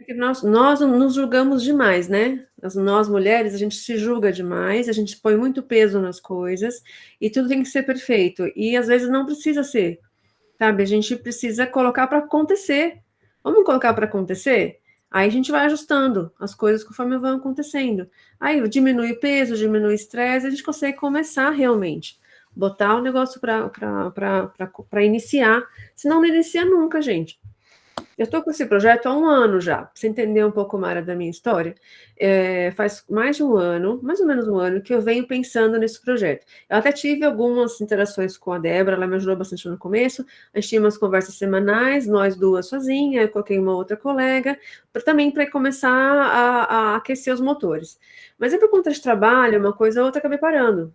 Porque nós nos julgamos demais, né? Nós mulheres, a gente se julga demais, a gente põe muito peso nas coisas e tudo tem que ser perfeito. E às vezes não precisa ser, sabe? A gente precisa colocar para acontecer. Vamos colocar para acontecer? Aí a gente vai ajustando as coisas conforme vão acontecendo. Aí diminui o peso, diminui o estresse, a gente consegue começar realmente. Botar o negócio para iniciar. Senão não inicia nunca, gente. Eu estou com esse projeto há um ano já, para você entender um pouco mais da minha história. Faz mais de um ano, mais ou menos um ano, que eu venho pensando nesse projeto. Eu até tive algumas interações com a Débora, ela me ajudou bastante no começo. A gente tinha umas conversas semanais, nós duas sozinhas, eu coloquei uma outra colega, também para começar a aquecer os motores. Mas por conta de trabalho, uma coisa ou outra, acabei parando.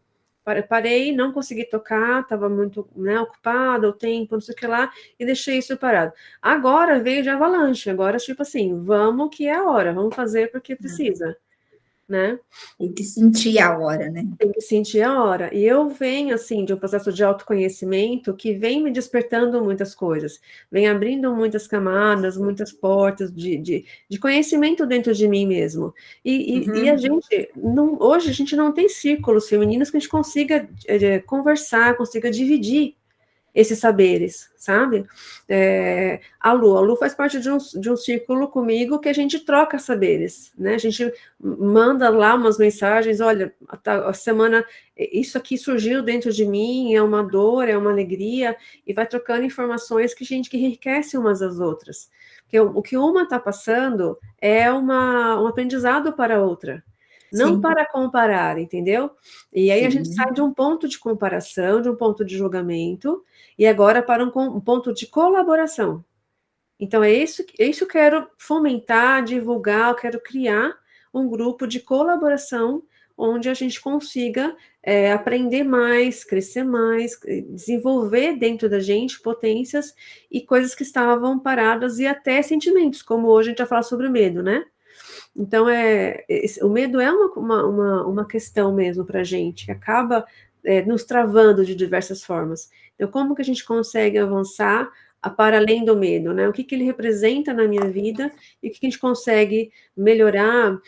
Parei, não consegui tocar, estava muito, né, ocupada, o tempo, não sei o que lá, e deixei isso parado. Agora veio de avalanche, agora tipo assim, vamos que é a hora, vamos fazer porque precisa, né? Tem que sentir a hora, né? Tem que sentir a hora. E eu venho, assim, de um processo de autoconhecimento que vem me despertando muitas coisas, vem abrindo muitas camadas, muitas portas de conhecimento dentro de mim mesmo. E a gente, não, hoje a gente não tem círculos femininos que a gente consiga conversar, consiga dividir esses saberes, sabe? A Lu faz parte de um círculo comigo que a gente troca saberes, né? A gente manda lá umas mensagens, olha, a semana, isso aqui surgiu dentro de mim, é uma dor, é uma alegria, e vai trocando informações que a gente que enriquece umas às outras. Porque o que uma está passando é um aprendizado para a outra. Não Sim, para comparar, entendeu? E aí a gente sai sim. de um ponto de comparação, de um ponto de julgamento, e agora para um ponto de colaboração. Então, é isso que eu quero fomentar, divulgar, eu quero criar um grupo de colaboração onde a gente consiga aprender mais, crescer mais, desenvolver dentro da gente potências e coisas que estavam paradas e até sentimentos, como hoje a gente vai falar sobre o medo, né? Então, o medo é uma questão mesmo para a gente, que acaba nos travando de diversas formas. Então, como que a gente consegue avançar para além do medo, né? O que ele representa na minha vida e o que a gente consegue melhorar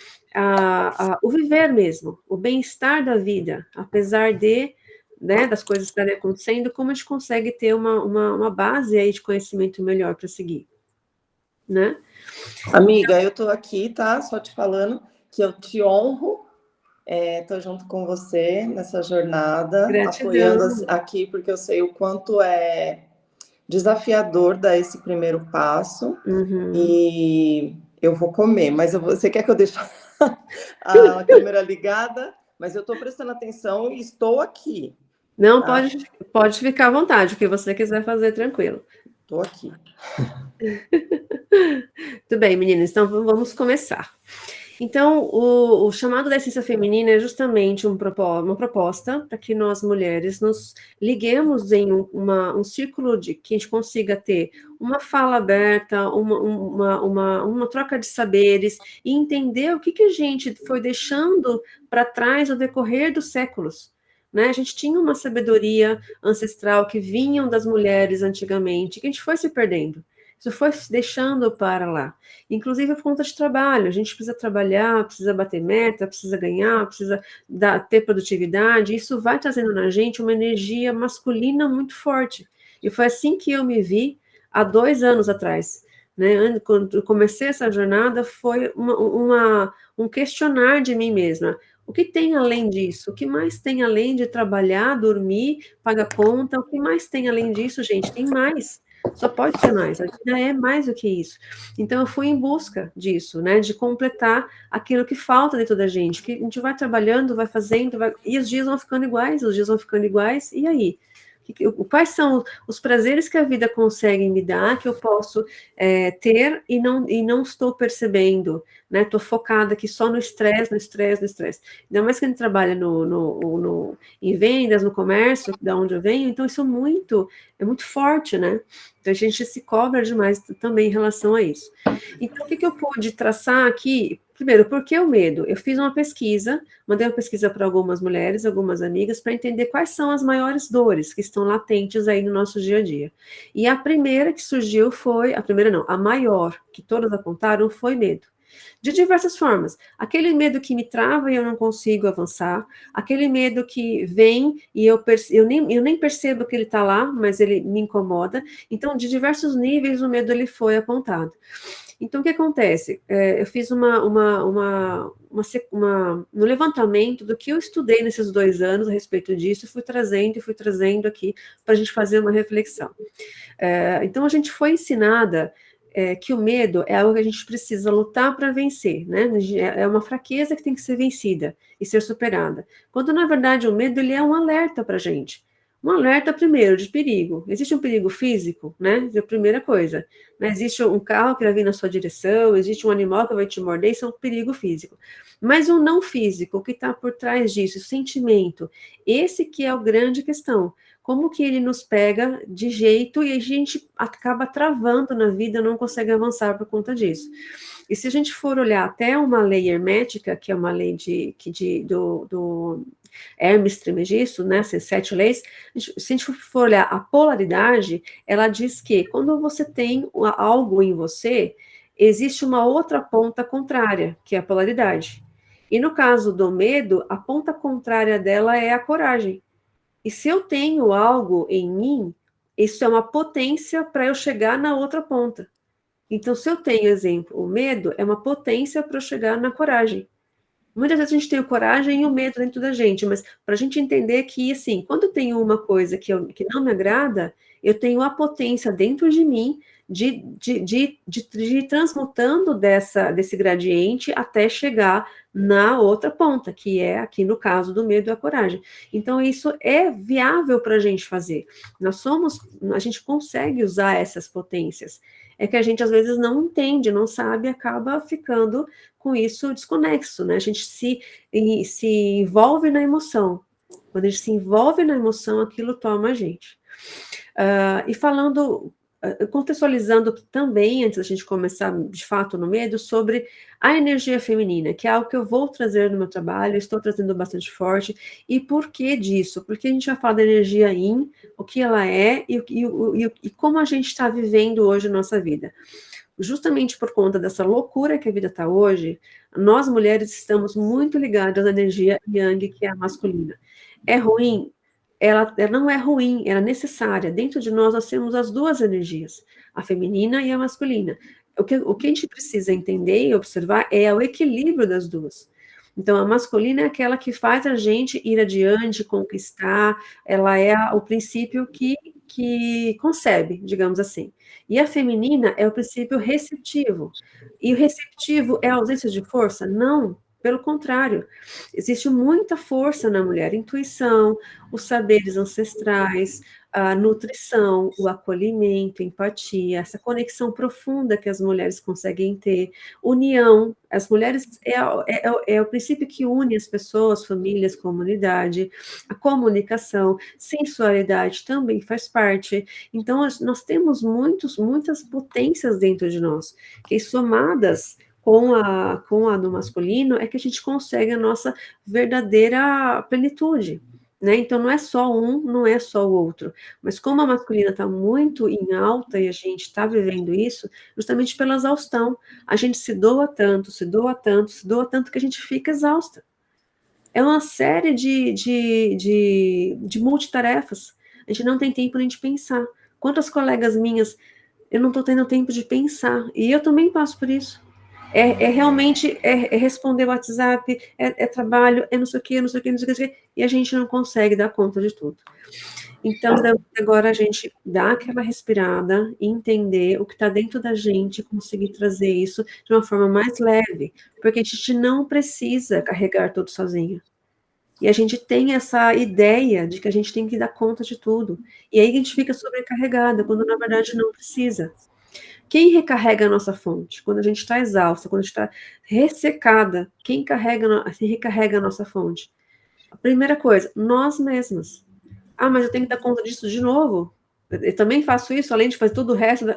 o viver mesmo, o bem-estar da vida, apesar né, das coisas estarem acontecendo, como a gente consegue ter uma base aí de conhecimento melhor para seguir, né? Amiga, eu tô aqui, tá? Só te falando que eu te honro, tô junto com você nessa jornada, apoiando Gratidão. aqui, porque eu sei o quanto é desafiador dar esse primeiro passo. Uhum. E eu vou comer, mas você quer que eu deixe a câmera ligada? Mas eu tô prestando atenção e estou aqui. Não, Tá? pode ficar à vontade, o que você quiser fazer, tranquilo. Tô aqui. Tudo bem, meninas, então vamos começar. Então, o chamado da essência feminina é justamente uma proposta para que nós mulheres nos liguemos em um círculo de que a gente consiga ter uma fala aberta, uma troca de saberes e entender o que a gente foi deixando para trás ao decorrer dos séculos. Né? A gente tinha uma sabedoria ancestral que vinham das mulheres antigamente, que a gente foi se perdendo. Isso foi se deixando para lá. Inclusive por conta de trabalho, a gente precisa trabalhar, precisa bater meta, precisa ganhar, precisa ter produtividade, isso vai trazendo na gente uma energia masculina muito forte. E foi assim que eu me vi há 2 anos atrás. Né? Quando eu comecei essa jornada, foi um questionar de mim mesma. O que tem além disso? O que mais tem além de trabalhar, dormir, pagar conta? O que mais tem além disso, gente? Tem mais. Só pode ter mais, a vida é mais do que isso. Então, eu fui em busca disso, né, de completar aquilo que falta dentro da gente, que a gente vai trabalhando, vai fazendo, e os dias vão ficando iguais, e aí? Quais são os prazeres que a vida consegue me dar, que eu posso ter e não estou percebendo, né? Estou focada aqui só no estresse, no estresse, no estresse. Ainda mais que a gente trabalha em vendas, no comércio, da onde eu venho, então isso é muito forte, né? Então a gente se cobra demais também em relação a isso. Então, o que eu pude traçar aqui Primeiro, por que o medo? Eu fiz uma pesquisa, mandei uma pesquisa para algumas mulheres, algumas amigas, para entender quais são as maiores dores que estão latentes aí no nosso dia a dia. E a primeira que surgiu foi, a primeira não, a maior, que todas apontaram, foi medo. De diversas formas. Aquele medo que me trava e eu não consigo avançar, aquele medo que vem e eu nem percebo que ele está lá, mas ele me incomoda. Então, de diversos níveis, o medo ele foi apontado. Então, o que acontece? Eu fiz no levantamento do que eu estudei nesses 2 anos a respeito disso, fui trazendo aqui para a gente fazer uma reflexão. Então, a gente foi ensinada que o medo é algo que a gente precisa lutar para vencer, né? É uma fraqueza que tem que ser vencida e ser superada. Quando, na verdade, o medo ele é um alerta para a gente. Um alerta, primeiro, de perigo. Existe um perigo físico, né? É a primeira coisa. Né? Existe um carro que vai vir na sua direção, existe um animal que vai te morder, isso é um perigo físico. Mas o não físico, o que está por trás disso, o sentimento, esse que é a grande questão. Como que ele nos pega de jeito e a gente acaba travando na vida, não consegue avançar por conta disso. E se a gente for olhar até uma lei hermética, que é uma lei do Hermes Trismegisto, né, essas 7 leis, se a gente for olhar a polaridade, ela diz que quando você tem algo em você, existe uma outra ponta contrária, que é a polaridade. E no caso do medo, a ponta contrária dela é a coragem. E se eu tenho algo em mim, isso é uma potência para eu chegar na outra ponta. Então, se eu tenho, exemplo, o medo, é uma potência para eu chegar na coragem. Muitas vezes a gente tem a coragem e o medo dentro da gente, mas para a gente entender que, assim, quando eu tenho uma coisa que não me agrada, eu tenho a potência dentro de mim de ir transmutando desse gradiente até chegar na outra ponta, que é aqui no caso do medo e a coragem. Então, isso é viável para a gente fazer. A gente consegue usar essas potências. É que a gente às vezes não entende, não sabe, acaba ficando com isso desconexo, né? A gente se envolve na emoção. Quando a gente se envolve na emoção, aquilo toma a gente. E falando, contextualizando também, antes da gente começar de fato no medo, sobre a energia feminina, que é algo que eu vou trazer no meu trabalho, estou trazendo bastante forte. E por que disso? Porque a gente vai falar da energia yin, o que ela é e como a gente está vivendo hoje a nossa vida. Justamente por conta dessa loucura que a vida está hoje, nós mulheres estamos muito ligadas à energia yang, que é a masculina. É ruim? Ela não é ruim, ela é necessária. Dentro de nós temos as duas energias, a feminina e a masculina. O que a gente precisa entender e observar é o equilíbrio das duas. Então, a masculina é aquela que faz a gente ir adiante, conquistar, ela é o princípio que concebe, digamos assim. E a feminina é o princípio receptivo. E o receptivo é a ausência de força? Não, pelo contrário. Existe muita força na mulher, intuição, os saberes ancestrais, a nutrição, o acolhimento, empatia, essa conexão profunda que as mulheres conseguem ter, união. As mulheres é o princípio que une as pessoas, famílias, comunidade, a comunicação, sensualidade também faz parte. Então, nós temos muitas potências dentro de nós, que somadas com a do masculino é que a gente consegue a nossa verdadeira plenitude. Né? Então, não é só um, não é só o outro. Mas como a masculina está muito em alta e a gente está vivendo isso, justamente pela exaustão. A gente se doa tanto, se doa tanto, se doa tanto que a gente fica exausta. É uma série de multitarefas. A gente não tem tempo nem de pensar. Quantas colegas minhas, eu não estou tendo tempo de pensar. E eu também passo por isso. Realmente responder o WhatsApp, trabalho, não sei o que, não sei o que, não sei o que, e a gente não consegue dar conta de tudo. Então, agora a gente dá aquela respirada, entender o que está dentro da gente, conseguir trazer isso de uma forma mais leve, porque a gente não precisa carregar tudo sozinha. E a gente tem essa ideia de que a gente tem que dar conta de tudo. E aí a gente fica sobrecarregada, quando na verdade não precisa. Quem recarrega a nossa fonte? Quando a gente está exausta, quando a gente está ressecada, quem recarrega a nossa fonte? A primeira coisa, nós mesmas. Ah, mas eu tenho que dar conta disso de novo? Eu também faço isso, além de fazer tudo o resto.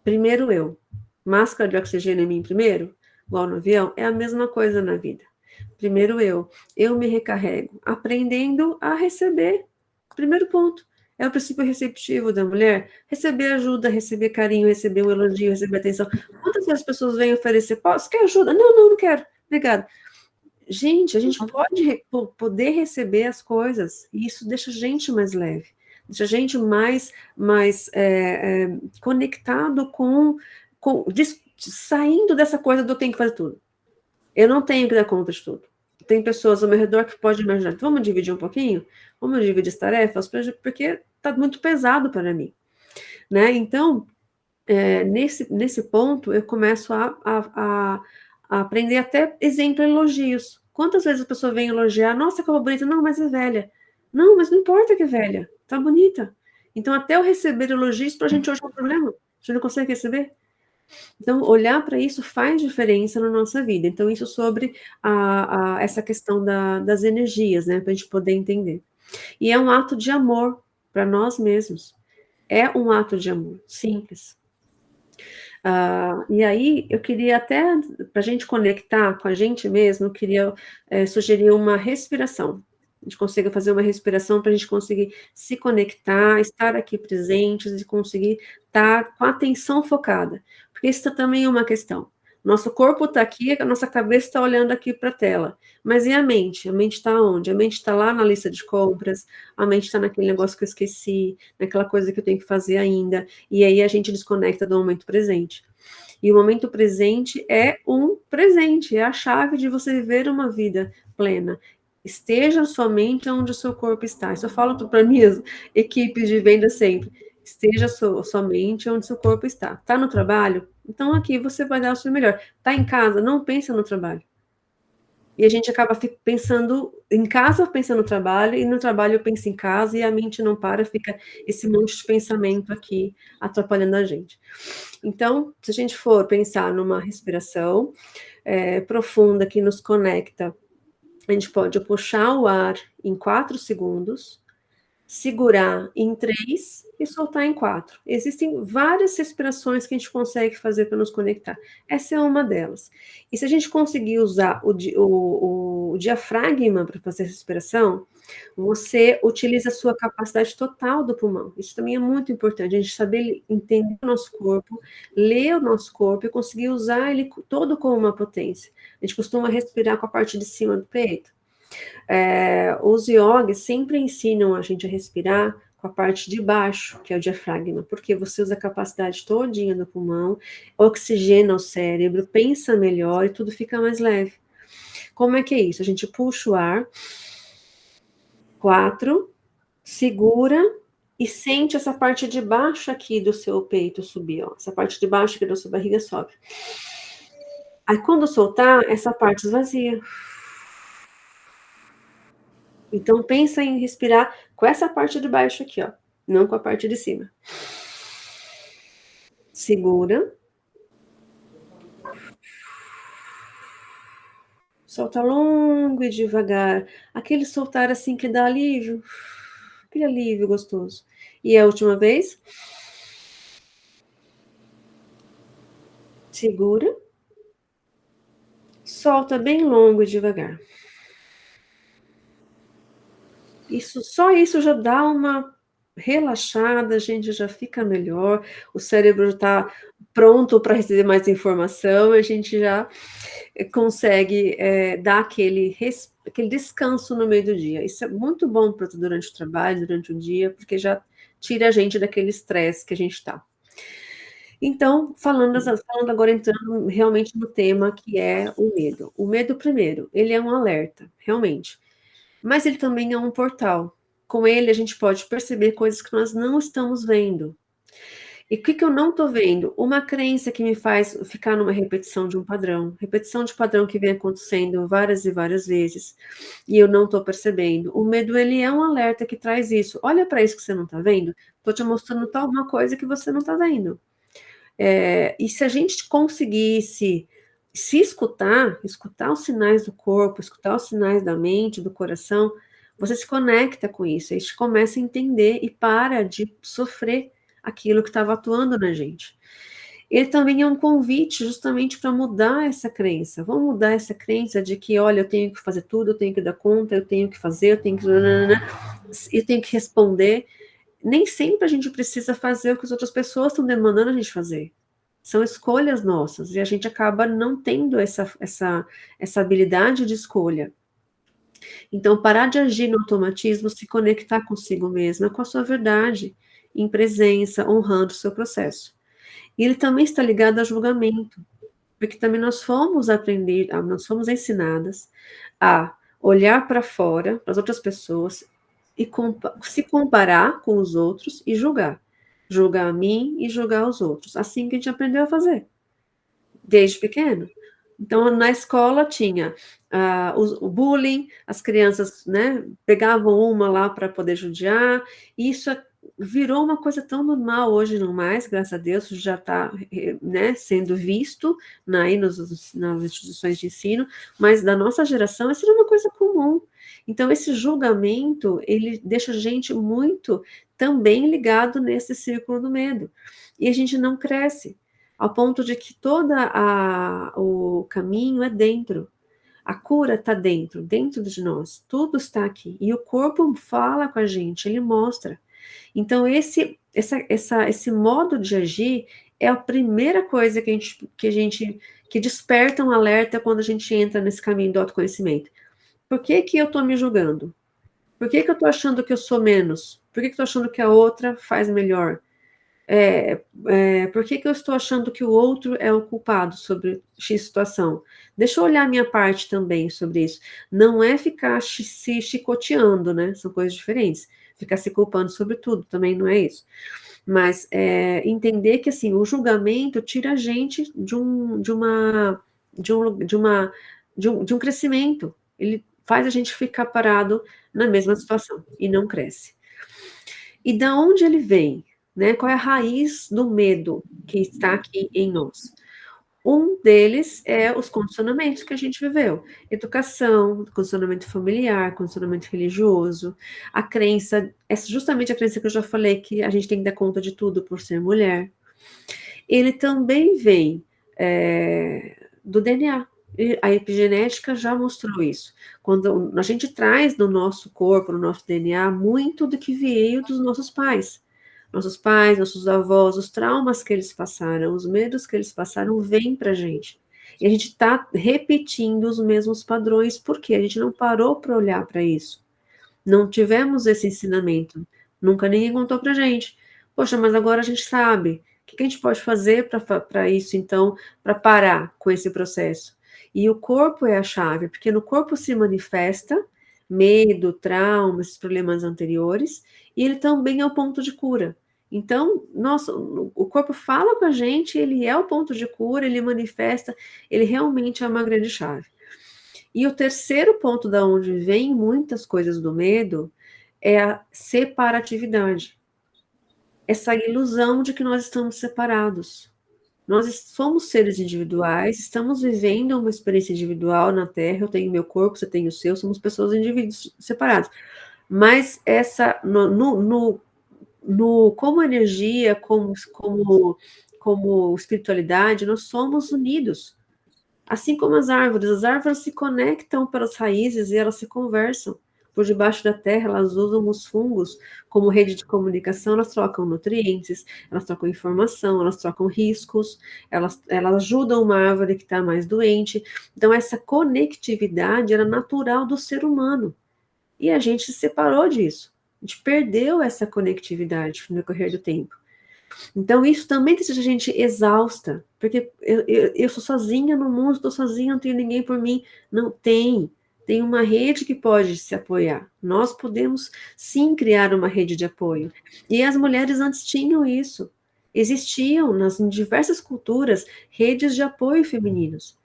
Primeiro eu. Máscara de oxigênio em mim primeiro? igual no avião, é a mesma coisa na vida. Primeiro eu me recarrego, aprendendo a receber. Primeiro ponto, é o princípio receptivo da mulher, receber ajuda, receber carinho, receber um elogio, receber atenção. Quantas vezes as pessoas vêm oferecer, você quer ajuda? Não, não quero, obrigada. Gente, a gente pode poder receber as coisas, e isso deixa a gente mais leve, deixa a gente mais conectado saindo dessa coisa do eu tenho que fazer tudo. Eu não tenho que dar conta de tudo. Tem pessoas ao meu redor que podem me ajudar. Então, vamos dividir um pouquinho? Vamos dividir as tarefas? Porque está muito pesado para mim. Né? Então, nesse ponto, eu começo a aprender até exemplo elogios. Quantas vezes a pessoa vem elogiar, nossa, como bonita, não, mas é velha. Não, mas não importa que é velha, tá bonita. Então, até eu receber elogios, para a gente hoje é um problema. A gente não consegue receber. Então, olhar para isso faz diferença na nossa vida. Então, isso sobre essa questão das energias, né, para a gente poder entender. E é um ato de amor para nós mesmos. É um ato de amor, simples. E aí, eu queria até, para a gente conectar com a gente mesmo, eu queria sugerir uma respiração. A gente consiga fazer uma respiração para a gente conseguir se conectar, estar aqui presentes e conseguir estar com a atenção focada. Porque isso também é uma questão. Nosso corpo está aqui, a nossa cabeça está olhando aqui para a tela. Mas e a mente? A mente está onde? A mente está lá na lista de compras, a mente está naquele negócio que eu esqueci, naquela coisa que eu tenho que fazer ainda. E aí a gente desconecta do momento presente. E o momento presente é um presente, é a chave de você viver uma vida plena. Esteja sua mente onde o seu corpo está. Isso eu falo para minhas equipes de venda sempre. Esteja sua mente onde seu corpo está. Está no trabalho? Então aqui você vai dar o seu melhor. Está em casa? Não pensa no trabalho. E a gente acaba pensando em casa, pensando no trabalho, e no trabalho eu penso em casa, e a mente não para, fica esse monte de pensamento aqui atrapalhando a gente. Então, se a gente for pensar numa respiração profunda que nos conecta, a gente pode puxar o ar em 4 segundos, segurar em 3 e soltar em 4. Existem várias respirações que a gente consegue fazer para nos conectar. Essa é uma delas. E se a gente conseguir usar o diafragma para fazer a respiração, você utiliza a sua capacidade total do pulmão. Isso também é muito importante, a gente saber entender o nosso corpo, ler o nosso corpo e conseguir usar ele todo como uma potência. A gente costuma respirar com a parte de cima do peito. Os yogis sempre ensinam a gente a respirar com a parte de baixo, que é o diafragma, porque você usa a capacidade todinha do pulmão, oxigena o cérebro, pensa melhor e tudo fica mais leve. Como é que é isso? A gente puxa o ar, 4, segura e sente essa parte de baixo aqui do seu peito subir, ó. Essa parte de baixo aqui da sua barriga sobe. Aí quando soltar, essa parte esvazia. Então, pensa em respirar com essa parte de baixo aqui, ó, não com a parte de cima. Segura. Solta longo e devagar. Aquele soltar assim que dá alívio. Aquele alívio gostoso. E a última vez. Segura. Solta bem longo e devagar. Só isso já dá uma relaxada, a gente já fica melhor, o cérebro está pronto para receber mais informação, a gente já consegue dar aquele descanso no meio do dia. Isso é muito bom durante o trabalho, durante o dia, porque já tira a gente daquele estresse que a gente está. Então, falando agora, entrando realmente no tema que é o medo. O medo, primeiro, ele é um alerta, realmente. Mas ele também é um portal. Com ele, a gente pode perceber coisas que nós não estamos vendo. E o que eu não estou vendo? Uma crença que me faz ficar numa repetição de um padrão. Repetição de padrão que vem acontecendo várias e várias vezes. E eu não estou percebendo. O medo, ele é um alerta que traz isso. Olha para isso que você não está vendo. Estou te mostrando alguma coisa que você não está vendo. E se a gente conseguisse se escutar os sinais do corpo, escutar os sinais da mente, do coração, você se conecta com isso, aí você começa a entender e para de sofrer aquilo que estava atuando na gente. ele também é um convite justamente para mudar essa crença. Vamos mudar essa crença de que, olha, eu tenho que fazer tudo, eu tenho que dar conta, eu tenho que fazer, eu tenho que responder. Nem sempre a gente precisa fazer o que as outras pessoas estão demandando a gente fazer. São escolhas nossas, e a gente acaba não tendo essa habilidade de escolha. Então, parar de agir no automatismo, se conectar consigo mesma, com a sua verdade, em presença, honrando o seu processo. E ele também está ligado a julgamento, porque também nós fomos ensinadas a olhar para fora, para as outras pessoas, e se comparar com os outros e julgar. Julgar a mim e julgar os outros. Assim que a gente aprendeu a fazer, desde pequeno. Então, na escola tinha o bullying, as crianças, né, pegavam uma lá para poder judiar, e isso virou uma coisa tão normal, hoje não mais, graças a Deus, já está, né, sendo visto aí nas instituições de ensino, mas da nossa geração isso era uma coisa comum. Então, esse julgamento, ele deixa a gente muito também ligado nesse círculo do medo, e a gente não cresce, ao ponto de que todo o caminho é dentro. A cura está dentro de nós. Tudo está aqui. E o corpo fala com a gente, ele mostra. Então, esse modo de agir é a primeira coisa que desperta um alerta quando a gente entra nesse caminho do autoconhecimento. Por que eu estou me julgando? Por que eu estou achando que eu sou menos? Por que eu estou achando que a outra faz melhor? Por que eu estou achando que o outro é o culpado sobre X situação? Deixa eu olhar a minha parte também sobre isso. Não é ficar se chicoteando, né? São coisas diferentes. Ficar se culpando sobre tudo também não é isso. Mas entender que assim, o julgamento tira a gente de um crescimento. Ele faz a gente ficar parado na mesma situação e não cresce. E da onde ele vem? Né? Qual é a raiz do medo que está aqui em nós? Um deles é os condicionamentos que a gente viveu. Educação, condicionamento familiar, condicionamento religioso, a crença, justamente a crença que eu já falei, que a gente tem que dar conta de tudo por ser mulher. Ele também vem do DNA. A epigenética já mostrou isso. Quando a gente traz no nosso corpo, no nosso DNA, muito do que veio dos nossos pais. Nossos pais, nossos avós, os traumas que eles passaram, os medos que eles passaram, vêm para a gente. E a gente está repetindo os mesmos padrões, porque a gente não parou para olhar para isso. Não tivemos esse ensinamento. Nunca ninguém contou para a gente. Poxa, mas agora a gente sabe. O que a gente pode fazer para isso, então, para parar com esse processo? E o corpo é a chave, porque no corpo se manifesta medo, trauma, esses problemas anteriores, e ele também é o ponto de cura. Então, o corpo fala com a gente, ele é o ponto de cura, ele manifesta, ele realmente é uma grande chave. E o terceiro ponto da onde vem muitas coisas do medo é a separatividade. Essa ilusão de que nós estamos separados. Nós somos seres individuais, estamos vivendo uma experiência individual na Terra, eu tenho meu corpo, você tem o seu, somos pessoas, indivíduos separados. Mas como energia, como espiritualidade, nós somos unidos. Assim como as árvores se conectam pelas raízes e elas se conversam. Por debaixo da terra, elas usam os fungos como rede de comunicação, elas trocam nutrientes, elas trocam informação, elas trocam riscos, elas ajudam uma árvore que está mais doente. Então, essa conectividade era natural do ser humano. E a gente se separou disso. A gente perdeu essa conectividade no decorrer do tempo. Então, isso também deixa a gente exausta, porque eu sou sozinha no mundo, estou sozinha, não tenho ninguém por mim. Não tem. Tem uma rede que pode se apoiar. Nós podemos, sim, criar uma rede de apoio. E as mulheres antes tinham isso. Existiam, em diversas culturas, redes de apoio femininos.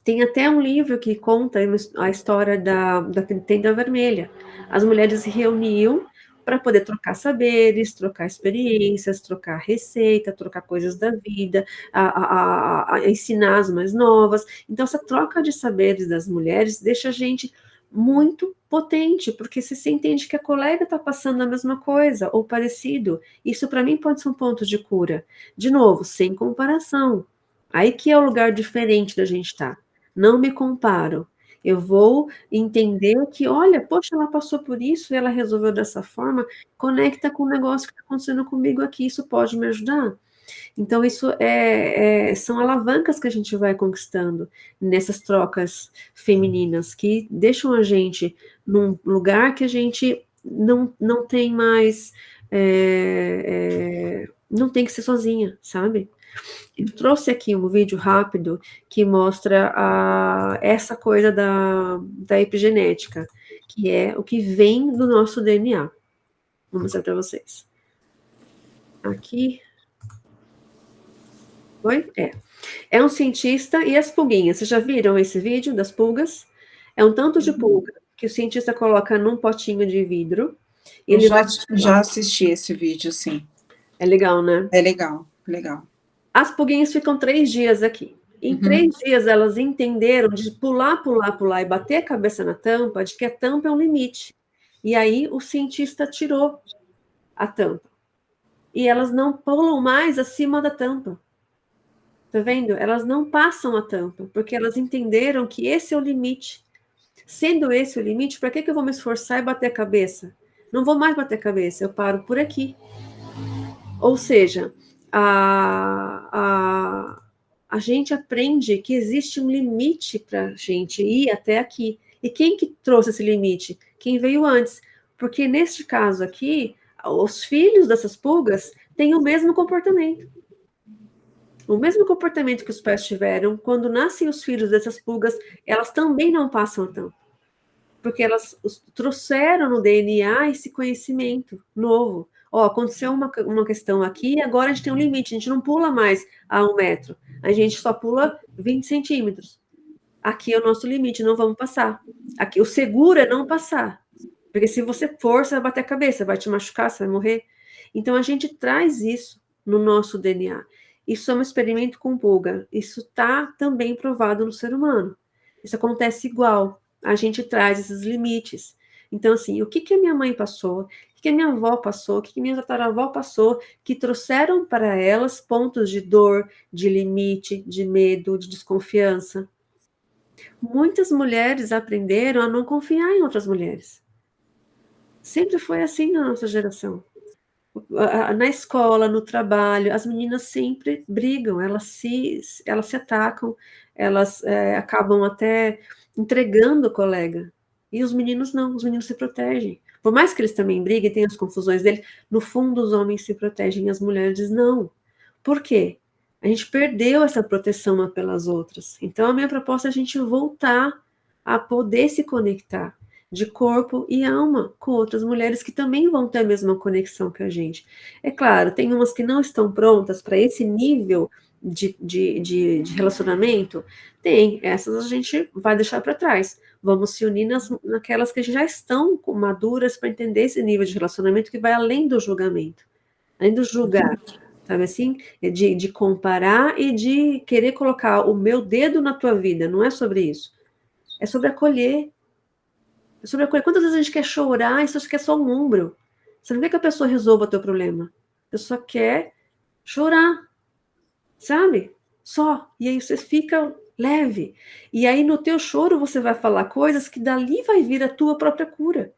Tem até um livro que conta a história da Tenda Vermelha. As mulheres se reuniam para poder trocar saberes, trocar experiências, trocar receita, trocar coisas da vida, a ensinar as mais novas. Então, essa troca de saberes das mulheres deixa a gente muito potente, porque se você entende que a colega está passando a mesma coisa, ou parecido, isso para mim pode ser um ponto de cura. De novo, sem comparação. Aí que é o lugar diferente da gente estar. Não me comparo. Eu vou entender que, olha, poxa, ela passou por isso e ela resolveu dessa forma, conecta com o negócio que está acontecendo comigo aqui, isso pode me ajudar. Então, isso são alavancas que a gente vai conquistando nessas trocas femininas, que deixam a gente num lugar que a gente não tem mais, não tem que ser sozinha, sabe? Eu trouxe aqui um vídeo rápido que mostra essa coisa da epigenética, que é o que vem do nosso DNA. Vou mostrar para vocês. Aqui. Oi? É um cientista e as pulguinhas. Vocês já viram esse vídeo das pulgas? É um tanto de pulga que o cientista coloca num potinho de vidro. Eu já assisti esse vídeo, sim. É legal, né? É legal, legal. As pulguinhas ficam 3 dias aqui. Em 3 dias, elas entenderam de pular e bater a cabeça na tampa, de que a tampa é um limite. E aí, o cientista tirou a tampa. E elas não pulam mais acima da tampa. Tá vendo? Elas não passam a tampa, porque elas entenderam que esse é o limite. Sendo esse o limite, para que eu vou me esforçar e bater a cabeça? Não vou mais bater a cabeça, eu paro por aqui. Ou seja, a gente aprende que existe um limite para a gente ir até aqui. E quem que trouxe esse limite? Quem veio antes. Porque neste caso aqui, os filhos dessas pulgas têm o mesmo comportamento. O mesmo comportamento que os pais tiveram, quando nascem os filhos dessas pulgas, elas também não passam a tampa. Porque elas trouxeram no DNA esse conhecimento novo. Ó, aconteceu uma questão aqui, agora a gente tem um limite, a gente não pula mais a 1 metro, a gente só pula 20 centímetros. Aqui é o nosso limite, não vamos passar. Aqui, o seguro é não passar. Porque se você for, você vai bater a cabeça, vai te machucar, você vai morrer. Então a gente traz isso no nosso DNA. Isso é um experimento com pulga. Isso está também provado no ser humano. Isso acontece igual. A gente traz esses limites. Então, assim, o que a minha mãe passou, o que a minha avó passou, o que a minha tataravó passou, que trouxeram para elas pontos de dor, de limite, de medo, de desconfiança. Muitas mulheres aprenderam a não confiar em outras mulheres. Sempre foi assim na nossa geração. Na escola, no trabalho, as meninas sempre brigam, elas se atacam, elas acabam até entregando o colega. E os meninos não, os meninos se protegem. Por mais que eles também briguem, tenham as confusões deles, no fundo os homens se protegem, as mulheres não. Por quê? A gente perdeu essa proteção uma pelas outras. Então a minha proposta é a gente voltar a poder se conectar de corpo e alma com outras mulheres que também vão ter a mesma conexão que a gente. É claro, tem umas que não estão prontas para esse nível de relacionamento, tem, essas a gente vai deixar para trás. Vamos se unir naquelas que já estão maduras para entender esse nível de relacionamento que vai além do julgamento, além do julgar, sabe assim? De comparar e de querer colocar o meu dedo na tua vida, não é sobre isso. É sobre acolher. Sobre quantas vezes a gente quer chorar e só quer só um ombro. Você não quer que a pessoa resolva o teu problema. A pessoa quer chorar, sabe? Só. E aí você fica leve. E aí no teu choro você vai falar coisas que dali vai vir a tua própria cura.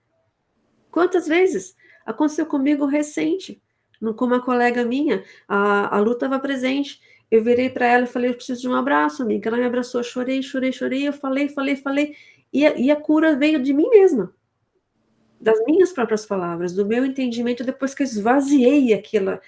Quantas vezes? Aconteceu comigo recente, com uma colega minha, a Lu estava presente. Eu virei para ela e falei, eu preciso de um abraço, amiga. Ela me abraçou, chorei. Eu falei. E a cura veio de mim mesma, das minhas próprias palavras, do meu entendimento, depois que eu esvaziei aquilo,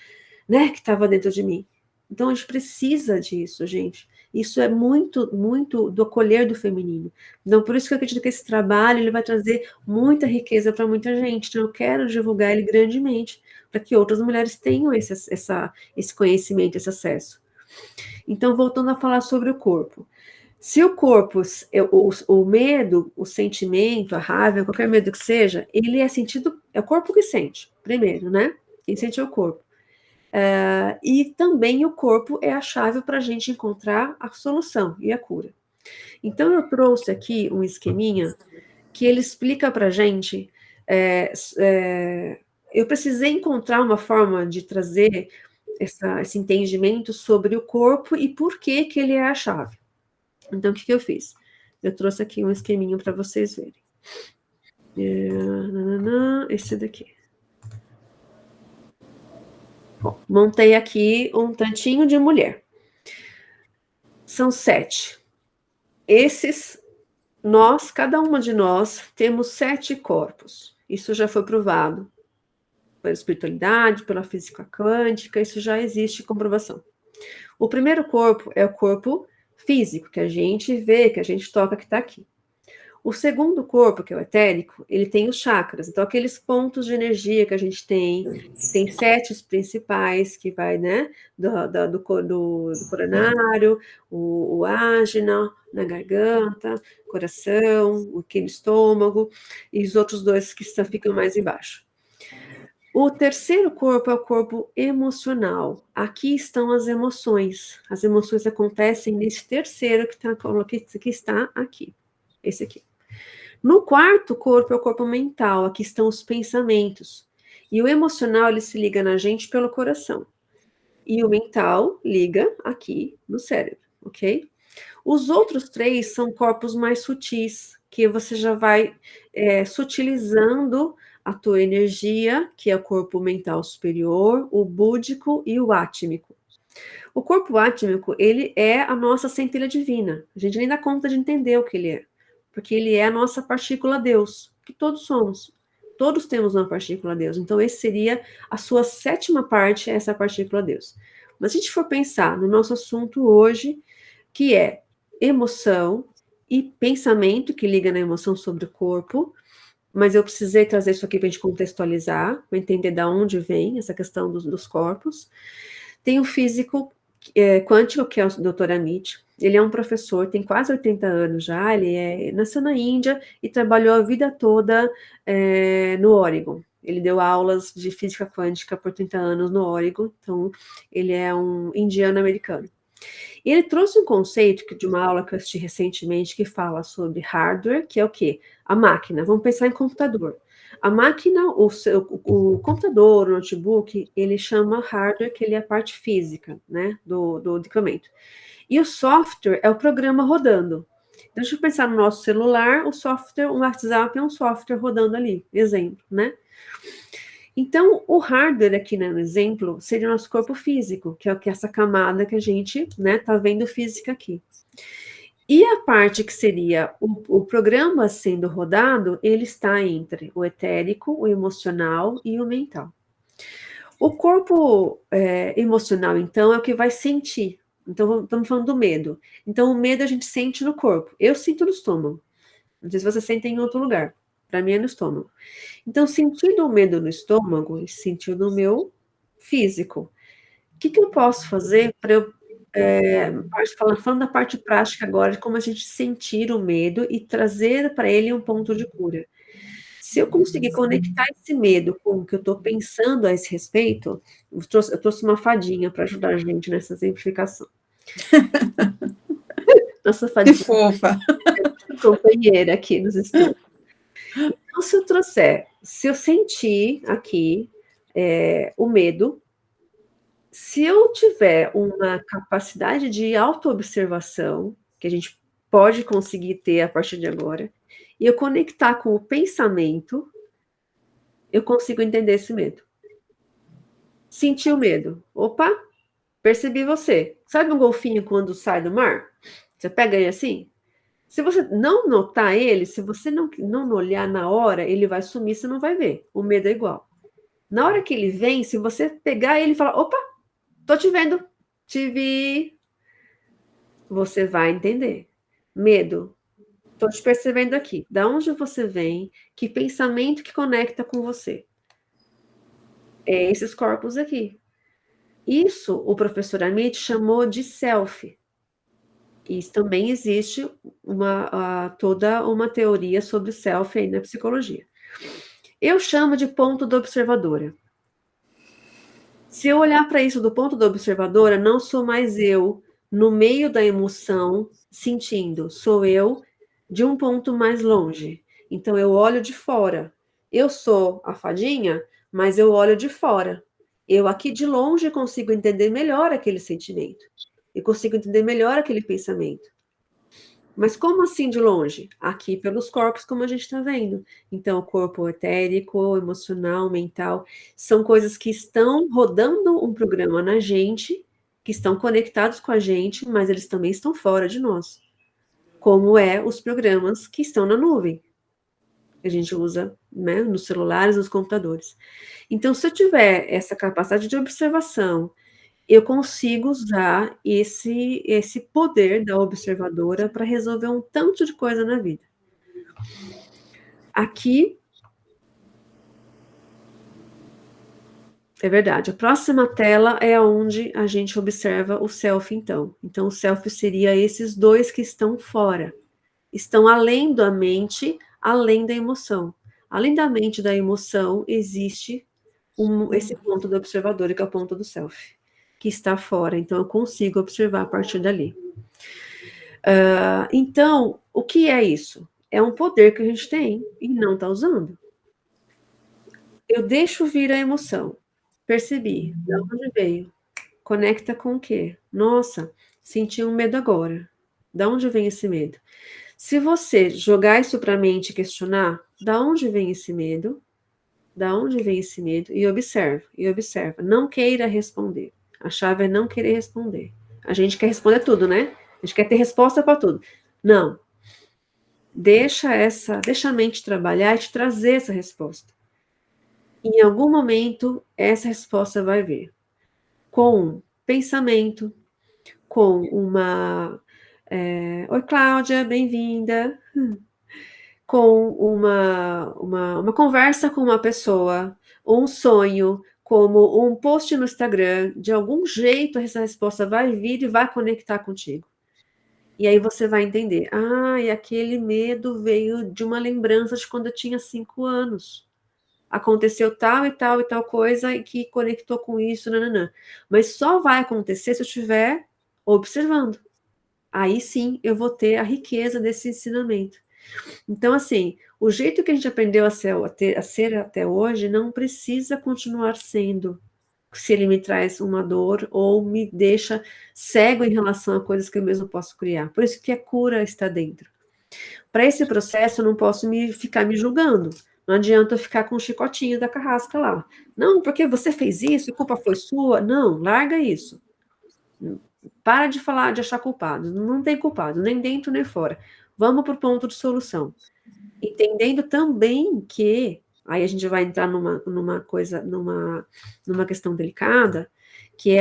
né, que estava dentro de mim. Então, a gente precisa disso, gente. Isso é muito, muito do acolher do feminino. Então, por isso que eu acredito que esse trabalho ele vai trazer muita riqueza para muita gente. Então, eu quero divulgar ele grandemente, para que outras mulheres tenham esse conhecimento, esse acesso. Então, voltando a falar sobre o corpo. Se o corpo, o medo, o sentimento, a raiva, qualquer medo que seja, ele é sentido, é o corpo que sente, primeiro, né? Quem sente é o corpo. E também o corpo é a chave para a gente encontrar a solução e a cura. Então, eu trouxe aqui um esqueminha que ele explica para a gente. Eu precisei encontrar uma forma de trazer esse entendimento sobre o corpo e por que ele é a chave. Então, o que eu fiz? Eu trouxe aqui um esqueminho para vocês verem. Esse daqui. Bom, montei aqui um tantinho de mulher. São 7. Cada uma de nós, temos 7 corpos. Isso já foi provado pela espiritualidade, pela física quântica, isso já existe comprovação. O primeiro corpo é o corpo físico, que a gente vê, que a gente toca, que está aqui. O segundo corpo, que é o etérico, ele tem os chakras. Então, aqueles pontos de energia que a gente tem 7 os principais, que vai, né, do coronário, o ágina, na garganta, coração, aqui no estômago, e os outros 2 que ficam mais embaixo. O terceiro corpo é o corpo emocional. Aqui estão as emoções. As emoções acontecem nesse terceiro que está aqui. Esse aqui. No quarto corpo é o corpo mental. Aqui estão os pensamentos. E o emocional, ele se liga na gente pelo coração. E o mental liga aqui no cérebro, ok? Os outros 3 são corpos mais sutis, que você já vai sutilizando a tua energia, que é o corpo mental superior, o búdico e o átmico. O corpo átmico, ele é a nossa centelha divina. A gente nem dá conta de entender o que ele é, porque ele é a nossa partícula Deus, que todos somos. Todos temos uma partícula Deus. Então, esse seria a sua 7ª parte, essa partícula Deus. Mas se a gente for pensar no nosso assunto hoje, que é emoção e pensamento, que liga na emoção sobre o corpo, mas eu precisei trazer isso aqui para a gente contextualizar, para entender de onde vem essa questão dos corpos. Tem o físico quântico, que é o Dr. Amit. Ele é um professor, tem quase 80 anos já, ele nasceu na Índia e trabalhou a vida toda no Oregon. Ele deu aulas de física quântica por 30 anos no Oregon, então ele é um indiano-americano. E ele trouxe um conceito de uma aula que eu assisti recentemente que fala sobre hardware, que é o quê? A máquina. Vamos pensar em computador. A máquina, o computador, o notebook, ele chama hardware, que ele é a parte física, né, do equipamento. E o software é o programa rodando. Então, deixa eu pensar no nosso celular, o software, o WhatsApp é um software rodando ali, exemplo, né? Então, o hardware aqui, né, no exemplo, seria o nosso corpo físico, que é essa camada que a gente, né, tá vendo física aqui. E a parte que seria o programa sendo rodado, ele está entre o etérico, o emocional e o mental. O corpo emocional, então, é o que vai sentir. Então, estamos falando do medo. Então, o medo a gente sente no corpo. Eu sinto no estômago. Não sei se você sente em outro lugar. Para mim é no estômago. Então, sentindo o medo no estômago e sentindo o meu físico. O que eu posso fazer para eu... falando da parte prática agora, de como a gente sentir o medo e trazer para ele um ponto de cura. Se eu conseguir conectar esse medo com o que eu estou pensando a esse respeito, eu trouxe uma fadinha para ajudar a gente nessa exemplificação. Nossa fadinha. Que fofa! Companheira aqui nos estudos. Então, se eu sentir aqui o medo, se eu tiver uma capacidade de autoobservação, que a gente pode conseguir ter a partir de agora, e eu conectar com o pensamento, eu consigo entender esse medo. Sentir o medo. Opa, percebi você. Sabe um golfinho quando sai do mar? Você pega ele assim? Se você não notar ele, se você não olhar na hora, ele vai sumir, você não vai ver. O medo é igual. Na hora que ele vem, se você pegar ele e falar, opa, tô te vendo, te vi, você vai entender. Medo, tô te percebendo aqui. Da onde você vem? Que pensamento que conecta com você? É esses corpos aqui. Isso o professor Amit chamou de self. E também existe toda uma teoria sobre o self aí na psicologia. Eu chamo de ponto da observadora. Se eu olhar para isso do ponto da observadora, não sou mais eu no meio da emoção sentindo, sou eu de um ponto mais longe. Então, eu olho de fora. Eu sou a fadinha, mas eu olho de fora. Eu aqui de longe consigo entender melhor aquele sentimento. Eu consigo entender melhor aquele pensamento. Mas como assim de longe? Aqui pelos corpos, como a gente está vendo. Então, o corpo etérico, emocional, mental, são coisas que estão rodando um programa na gente, que estão conectados com a gente, mas eles também estão fora de nós. Como os programas que estão na nuvem, que a gente usa, né, nos celulares, nos computadores. Então, se eu tiver essa capacidade de observação, eu consigo usar esse poder da observadora para resolver um tanto de coisa na vida. Aqui, é verdade, a próxima tela é onde a gente observa o self, então. Então, o self seria esses dois que estão fora. Estão além da mente, além da emoção. Além da mente e da emoção, existe esse ponto do observador, que é o ponto do self, que está fora. Então, eu consigo observar a partir dali. Então, o que é isso? É um poder que a gente tem e não está usando. Eu deixo vir a emoção. Percebi. De onde veio? Conecta com o quê? Nossa, senti um medo agora. Da onde vem esse medo? Se você jogar isso para a mente e questionar, da onde vem esse medo? Da onde vem esse medo? E observa. Não queira responder. A chave é não querer responder. A gente quer responder tudo, né? A gente quer ter resposta para tudo. Não. Deixa a mente trabalhar e te trazer essa resposta. Em algum momento, essa resposta vai vir. Com um pensamento, com uma... Oi, Cláudia, bem-vinda. Com uma conversa com uma pessoa, ou um sonho, como um post no Instagram, de algum jeito essa resposta vai vir e vai conectar contigo. E aí você vai entender, e aquele medo veio de uma lembrança de quando eu tinha 5 anos. Aconteceu tal e tal e tal coisa e que conectou com isso, nananã. Mas só vai acontecer se eu estiver observando. Aí sim eu vou ter a riqueza desse ensinamento. Então, assim, o jeito que a gente aprendeu a ser até hoje não precisa continuar sendo, se ele me traz uma dor ou me deixa cego em relação a coisas que eu mesmo posso criar. Por isso que a cura está dentro. Para esse processo, eu não posso ficar me julgando. Não adianta eu ficar com o chicotinho da carrasca lá. Não, porque você fez isso, a culpa foi sua. Não, larga isso. Para de falar, de achar culpado. Não tem culpado, nem dentro nem fora. Vamos para o ponto de solução. Entendendo também que, aí a gente vai entrar numa questão delicada, que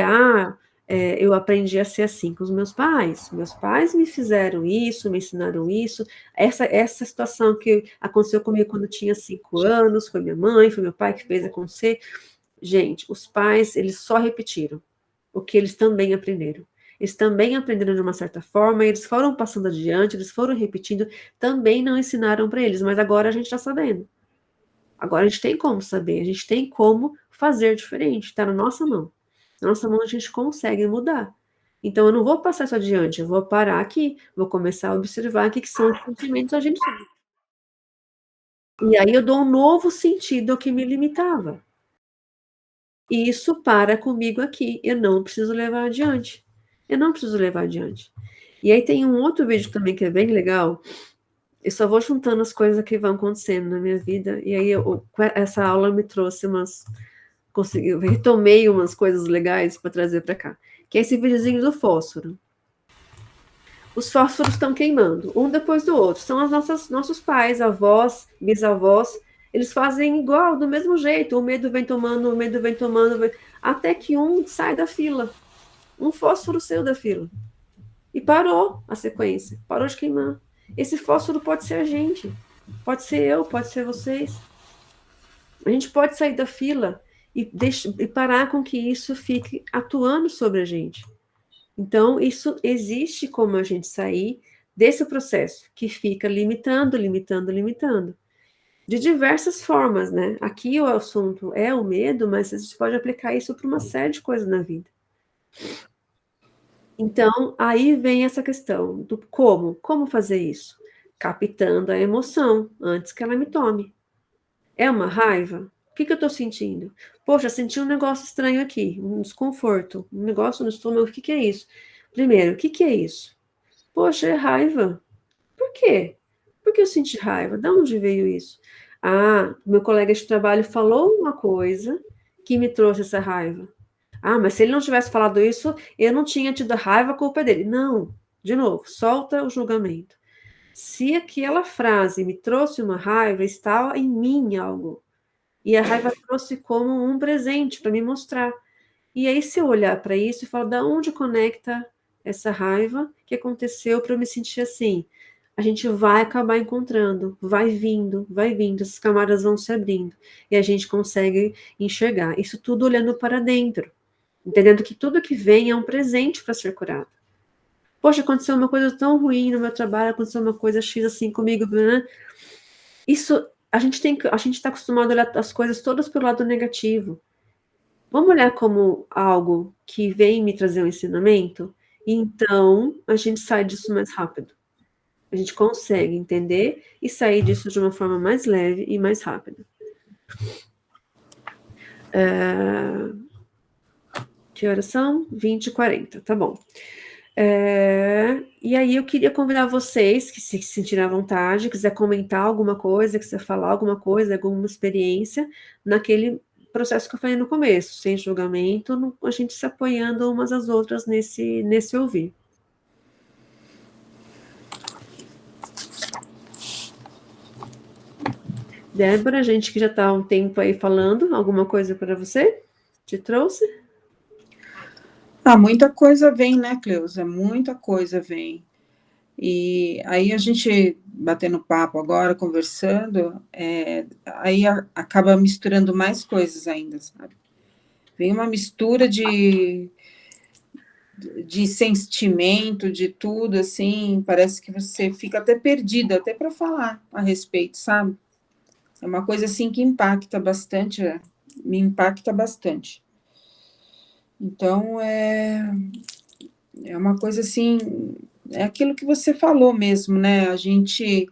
eu aprendi a ser assim com os meus pais. Meus pais me fizeram isso, me ensinaram isso. Essa situação que aconteceu comigo quando eu tinha 5 anos, foi minha mãe, foi meu pai que fez acontecer. Gente, os pais, eles só repetiram o que eles também aprenderam. Eles também aprenderam de uma certa forma, eles foram passando adiante, eles foram repetindo, também não ensinaram para eles, mas agora a gente está sabendo. Agora a gente tem como saber, a gente tem como fazer diferente, está na nossa mão. Na nossa mão a gente consegue mudar. Então eu não vou passar isso adiante, eu vou parar aqui, vou começar a observar o que são os sentimentos a gente sabe. E aí eu dou um novo sentido ao que me limitava. E isso para comigo aqui, eu não preciso levar adiante. Eu não preciso levar adiante. E aí tem um outro vídeo também que é bem legal. Eu só vou juntando as coisas que vão acontecendo na minha vida. E aí essa aula me trouxe eu retomei umas coisas legais para trazer para cá. Que é esse videozinho do fósforo. Os fósforos estão queimando, um depois do outro. São nossos pais, avós, bisavós. Eles fazem igual, do mesmo jeito. O medo vem tomando, até que um sai da fila. Um fósforo saiu da fila. E parou a sequência. Parou de queimar. Esse fósforo pode ser a gente. Pode ser eu, pode ser vocês. A gente pode sair da fila e parar com que isso fique atuando sobre a gente. Então, isso existe como a gente sair desse processo que fica limitando. De diversas formas, né? Aqui o assunto é o medo, mas a gente pode aplicar isso para uma série de coisas na vida. Então, aí vem essa questão do como fazer isso. captando a emoção antes que ela me tome. É uma raiva? O que eu estou sentindo? Poxa, senti um negócio estranho aqui, um desconforto, um negócio no estômago, o que é isso? Primeiro, o que é isso? Poxa, é raiva. Por quê? Por que eu senti raiva? De onde veio isso? Ah, meu colega de trabalho falou uma coisa que me trouxe essa raiva. Ah, mas se ele não tivesse falado isso, eu não tinha tido raiva, a culpa é dele. Não, de novo, solta o julgamento. Se aquela frase me trouxe uma raiva, estava em mim algo. E a raiva trouxe como um presente para me mostrar. E aí, se eu olhar para isso e falar, da onde conecta essa raiva que aconteceu para eu me sentir assim? A gente vai acabar encontrando, vai vindo, essas camadas vão se abrindo. E a gente consegue enxergar. Isso tudo olhando para dentro. Entendendo que tudo que vem é um presente para ser curado. Poxa, aconteceu uma coisa tão ruim no meu trabalho, aconteceu uma coisa X assim comigo, né? Isso, a gente está acostumado a olhar as coisas todas pelo lado negativo. Vamos olhar como algo que vem me trazer um ensinamento? E então, a gente sai disso mais rápido. A gente consegue entender e sair disso de uma forma mais leve e mais rápida. Que horas são? 20h40, tá bom. E aí eu queria convidar vocês que se sentirem à vontade, quiser comentar alguma coisa, quiser falar alguma coisa, alguma experiência, naquele processo que eu falei no começo, sem julgamento, a gente se apoiando umas às outras nesse ouvir. Débora, gente que já está há um tempo aí falando, alguma coisa para você? Te trouxe? Muita coisa vem, né, Cleusa? Muita coisa vem. E aí a gente, batendo papo agora, conversando, aí acaba misturando mais coisas ainda, sabe? Vem uma mistura de sentimento, de tudo, assim, parece que você fica até perdida, até para falar a respeito, sabe? É uma coisa, assim, que impacta bastante, me impacta bastante. Então, é uma coisa, assim, é aquilo que você falou mesmo, né? A gente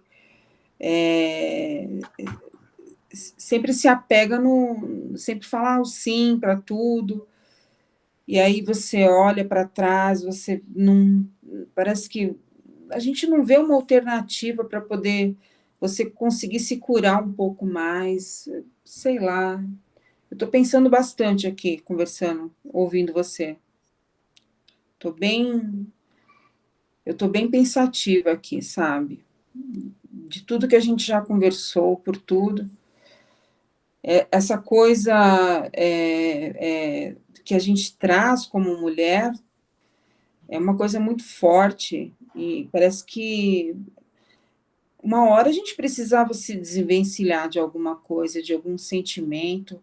sempre se apega sempre fala o sim para tudo, e aí você olha para trás, você não, parece que a gente não vê uma alternativa para poder você conseguir se curar um pouco mais, sei lá. Eu estou pensando bastante aqui, conversando, ouvindo você. Eu estou bem pensativa aqui, sabe? De tudo que a gente já conversou, por tudo. Essa coisa que a gente traz como mulher é uma coisa muito forte e parece que uma hora a gente precisava se desvencilhar de alguma coisa, de algum sentimento,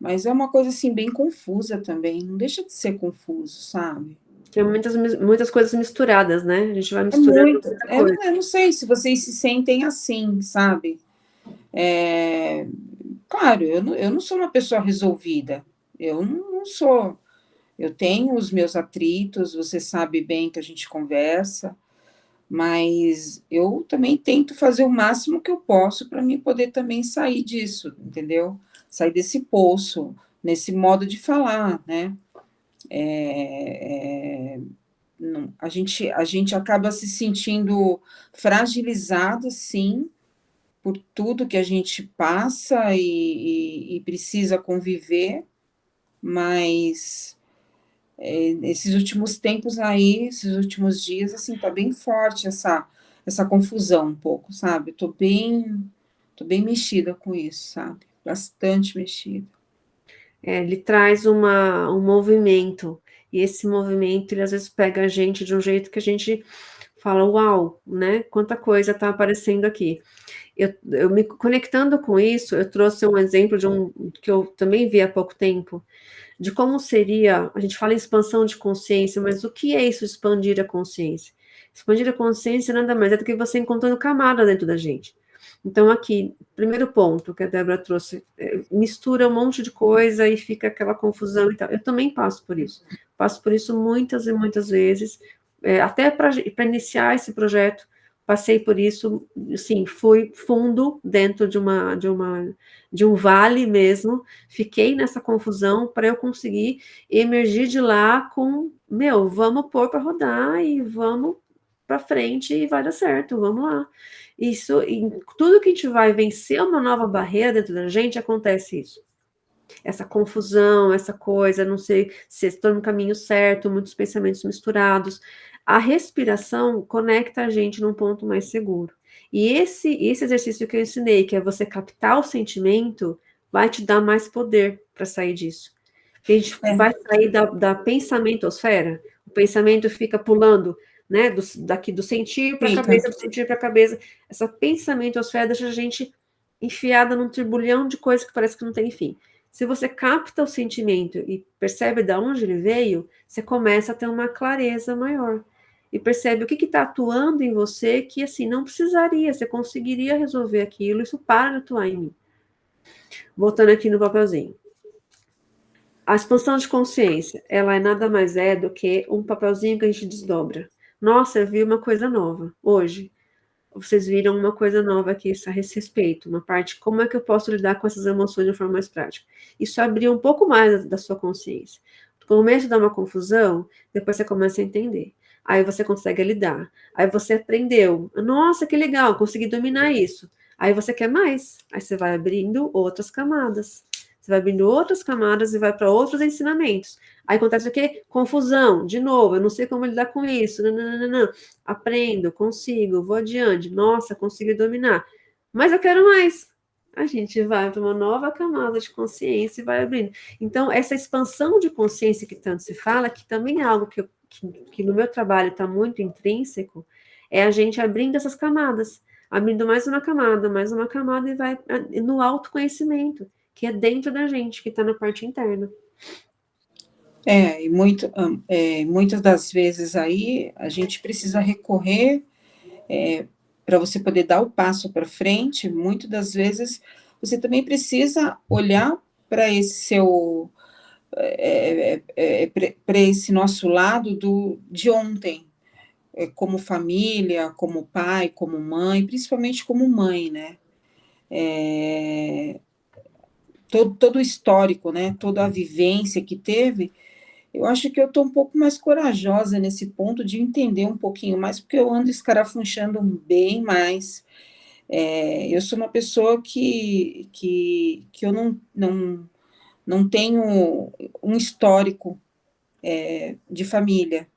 mas é uma coisa assim bem confusa também, não deixa de ser confuso, sabe? Tem muitas coisas misturadas, né? A gente vai misturando muita coisa. Eu não sei se vocês se sentem assim, sabe? Claro, eu não sou uma pessoa resolvida, eu não sou. Eu tenho os meus atritos, você sabe bem que a gente conversa, mas eu também tento fazer o máximo que eu posso para mim poder também sair disso, entendeu? Sair desse poço, nesse modo de falar, né? A gente acaba se sentindo fragilizado, sim, por tudo que a gente passa e precisa conviver, mas esses últimos tempos aí, esses últimos dias, assim, tá bem forte essa confusão um pouco, sabe? Tô bem mexida com isso, sabe? Bastante mexida. Ele traz um movimento, e esse movimento, ele às vezes pega a gente de um jeito que a gente fala, uau, né? Quanta coisa está aparecendo aqui. Eu me conectando com isso, eu trouxe um exemplo que eu também vi há pouco tempo, de como seria, a gente fala em expansão de consciência, mas o que é isso, expandir a consciência? Expandir a consciência nada mais é do que você encontrando camada dentro da gente. Então, aqui, primeiro ponto que a Débora trouxe, mistura um monte de coisa e fica aquela confusão e tal. Eu também passo por isso. Passo por isso muitas e muitas vezes, até para iniciar esse projeto, passei por isso, assim, fui fundo dentro de um vale mesmo, fiquei nessa confusão para eu conseguir emergir de lá com, vamos pôr para rodar e vamos para frente e vai dar certo, vamos lá. Isso, em tudo que a gente vai vencer uma nova barreira dentro da gente, acontece isso. Essa confusão, essa coisa, não sei se estou no caminho certo, muitos pensamentos misturados. A respiração conecta a gente num ponto mais seguro. E esse exercício que eu ensinei, que é você captar o sentimento, vai te dar mais poder para sair disso. Porque a gente vai sair da pensamentosfera, o pensamento fica pulando, né, daqui do sentir para a cabeça, do sentir para a cabeça. Essa pensamentosfera deixa a gente enfiada num turbulhão de coisas que parece que não tem fim. Se você capta o sentimento e percebe de onde ele veio, você começa a ter uma clareza maior. E percebe o que está atuando em você que, assim, não precisaria, você conseguiria resolver aquilo, isso para de atuar em mim. Voltando aqui no papelzinho. A expansão de consciência, ela nada mais é do que um papelzinho que a gente desdobra. Nossa, eu vi uma coisa nova hoje. Vocês viram uma coisa nova aqui a esse respeito, uma parte, como é que eu posso lidar com essas emoções de forma mais prática? Isso abriu um pouco mais da sua consciência. No começo dá uma confusão, depois você começa a entender. Aí você consegue lidar. Aí você aprendeu. Nossa, que legal, consegui dominar isso. Aí você quer mais. Aí você vai abrindo outras camadas. Você vai abrindo outras camadas e vai para outros ensinamentos. Aí acontece o quê? Confusão, de novo, eu não sei como lidar com isso. Não. Aprendo, consigo, vou adiante. Nossa, consegui dominar. Mas eu quero mais. A gente vai para uma nova camada de consciência e vai abrindo. Então, essa expansão de consciência que tanto se fala, que também é algo que no meu trabalho está muito intrínseco, é a gente abrindo essas camadas. Abrindo mais uma camada e vai no autoconhecimento, que é dentro da gente, que está na parte interna. E muitas das vezes aí a gente precisa recorrer para você poder dar o passo para frente. Muitas das vezes você também precisa olhar para esse seu para esse nosso lado de ontem, como família, como pai, como mãe, principalmente como mãe, né? Todo o histórico, né? Toda a vivência que teve. Eu acho que eu estou um pouco mais corajosa nesse ponto de entender um pouquinho mais, porque eu ando escarafunchando bem mais. Eu sou uma pessoa que eu não tenho um histórico de família,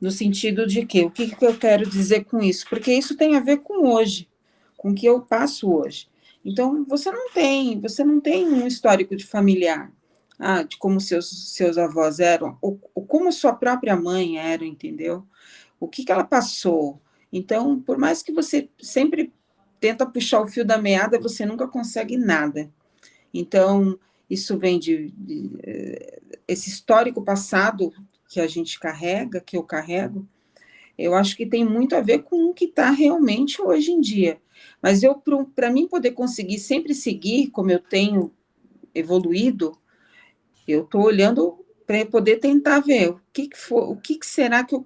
no sentido de que, o que eu quero dizer com isso? Porque isso tem a ver com hoje, com o que eu passo hoje. Então, você não tem um histórico de familiar, de como seus avós eram, ou como sua própria mãe era, entendeu? O que ela passou. Então, por mais que você sempre tenta puxar o fio da meada, você nunca consegue nada. Então, isso vem esse histórico passado que a gente carrega, que eu carrego, eu acho que tem muito a ver com o que está realmente hoje em dia. Mas para mim poder conseguir sempre seguir como eu tenho evoluído, eu estou olhando para poder tentar ver o que será que eu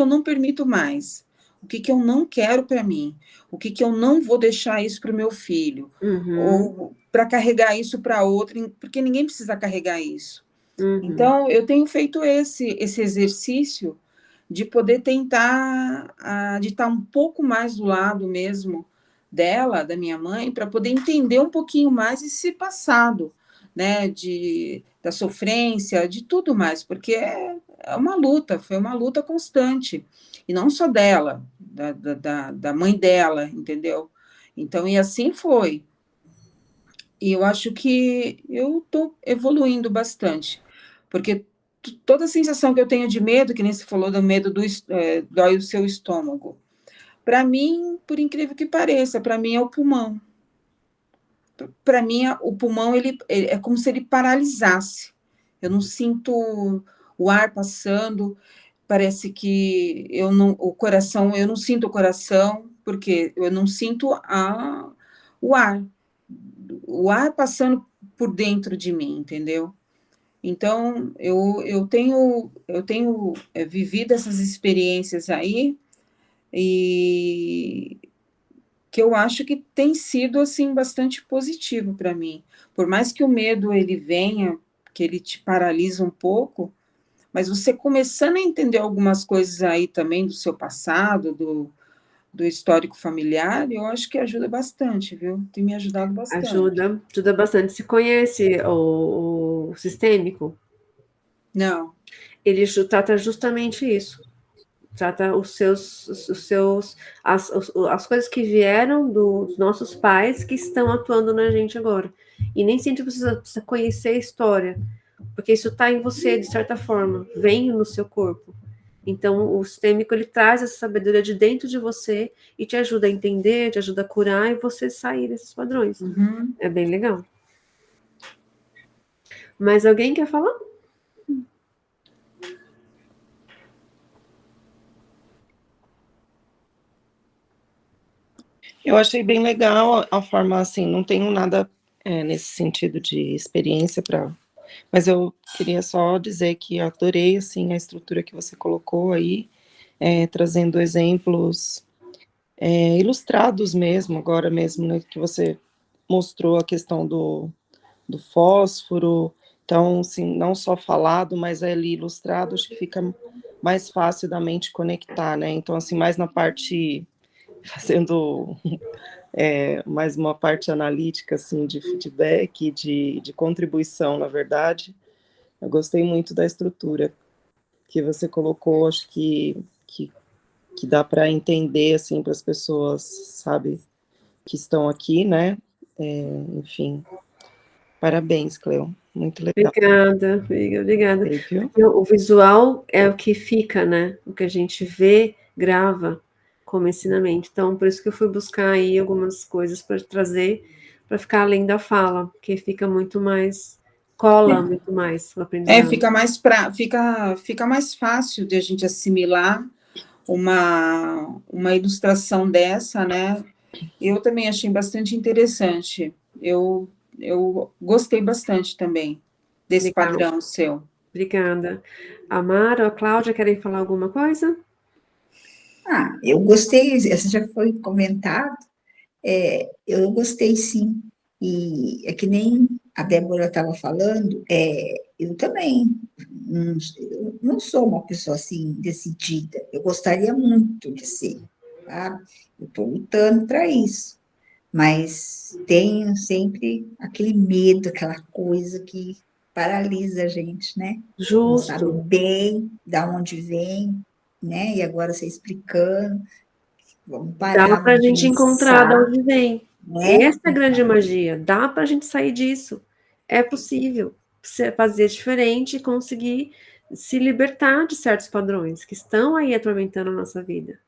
não permito mais, o que eu não quero para mim, o que eu não vou deixar isso para o meu filho, ou para carregar isso para outro, porque ninguém precisa carregar isso. Então, eu tenho feito esse exercício de poder tentar, de estar um pouco mais do lado mesmo dela, da minha mãe, para poder entender um pouquinho mais esse passado, né, da sofrência, de tudo mais, porque foi uma luta constante, e não só dela, da mãe dela, entendeu? Então, e assim foi. E eu acho que eu estou evoluindo bastante, porque toda a sensação que eu tenho de medo, que nem você falou do medo dói o seu estômago, para mim, por incrível que pareça, para mim é o pulmão. Para mim, o pulmão ele é como se ele paralisasse. Eu não sinto o ar passando, parece que eu não sinto o coração, porque eu não sinto o ar passando por dentro de mim, entendeu? Então, eu tenho vivido essas experiências aí, e que eu acho que tem sido, assim, bastante positivo para mim. Por mais que o medo ele venha, que ele te paralisa um pouco, mas você começando a entender algumas coisas aí também do seu passado, do histórico familiar, eu acho que ajuda bastante, viu? Tem me ajudado bastante. Ajuda bastante. Se conhece o sistêmico? Não. Ele trata justamente isso. Trata as coisas que vieram dos nossos pais que estão atuando na gente agora. E nem sempre precisa conhecer a história, porque isso está em você, de certa forma, vem no seu corpo. Então, o sistêmico, ele traz essa sabedoria de dentro de você e te ajuda a entender, te ajuda a curar e você sair desses padrões. Uhum. É bem legal. Mas alguém quer falar? Eu achei bem legal a forma, assim, não tenho nada nesse sentido de experiência mas eu queria só dizer que adorei, assim, a estrutura que você colocou aí, trazendo exemplos ilustrados mesmo, agora mesmo, né, que você mostrou a questão do fósforo, então, assim, não só falado, mas ali ilustrado, acho que fica mais fácil da mente conectar, né, então, assim, mais na parte, fazendo mais uma parte analítica, assim, de feedback, de contribuição, na verdade, eu gostei muito da estrutura que você colocou, acho que dá para entender, assim, para as pessoas, sabe, que estão aqui, né, enfim, parabéns, Cleo, muito legal. Obrigada, amiga, obrigada. Viu? Porque o visual é o que fica, né? O que a gente vê, grava como ensinamento. Então, por isso que eu fui buscar aí algumas coisas para trazer, para ficar além da fala, porque fica muito mais, cola muito mais o aprendizado. Fica mais fácil de a gente assimilar uma ilustração dessa, né? Eu também achei bastante interessante. Eu gostei bastante também desse Legal. padrão seu. Obrigada. A Mara ou a Cláudia querem falar alguma coisa? Eu gostei, essa já foi comentado, eu gostei sim, e é que nem a Débora estava falando, eu também eu não sou uma pessoa assim decidida, eu gostaria muito de ser, sabe? Eu estou lutando para isso, mas tenho sempre aquele medo, aquela coisa que paralisa a gente, né? Não sabe Justo. bem da onde vem, né? E agora você explicando, vamos Dá parar, para a vamos gente encontrar de pensar, onde vem. né? Essa é a grande magia. Dá para a gente sair disso. É possível você fazer diferente e conseguir se libertar de certos padrões que estão aí atormentando a nossa vida,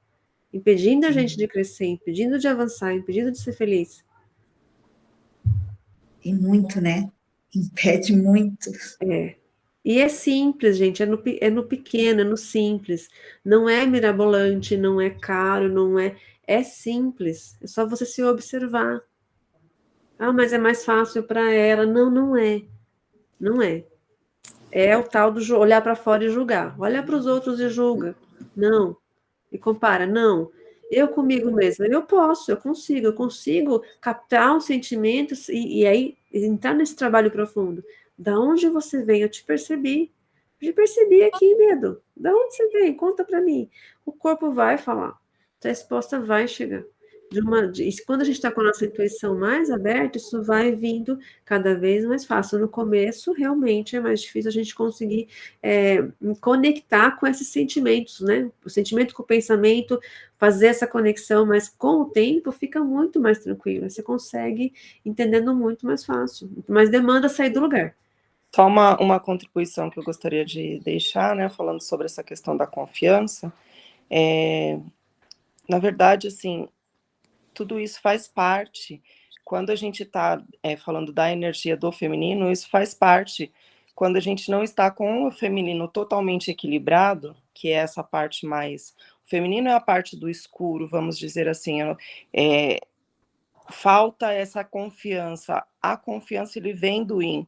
impedindo a gente de crescer, impedindo de avançar, impedindo de ser feliz. Tem muito, né? Impede muito. É. E é simples, gente, é no pequeno, é no simples. Não é mirabolante, não é caro, não é. É simples. É só você se observar. Ah, mas é mais fácil para ela. Não, não é. Não é. É o tal do olhar para fora e julgar. Olha para os outros e julga. Não. E compara. Não. Eu comigo mesma, eu consigo captar os sentimentos e aí entrar nesse trabalho profundo. Da onde você vem? Eu te percebi. Eu te percebi aqui, medo. Da onde você vem? Conta para mim. O corpo vai falar. A resposta vai chegar. Quando a gente está com a nossa intuição mais aberta, isso vai vindo cada vez mais fácil. No começo, realmente é mais difícil a gente conseguir conectar com esses sentimentos, né? O sentimento com o pensamento, fazer essa conexão, mas com o tempo fica muito mais tranquilo. Você consegue entendendo muito mais fácil, muito mais demanda sair do lugar. Só uma contribuição que eu gostaria de deixar, né, falando sobre essa questão da confiança. Na verdade, assim, tudo isso faz parte. Quando a gente está falando da energia do feminino, isso faz parte. Quando a gente não está com o feminino totalmente equilibrado, que é essa parte mais. O feminino é a parte do escuro, vamos dizer assim. Falta essa confiança. A confiança ele vem do yin,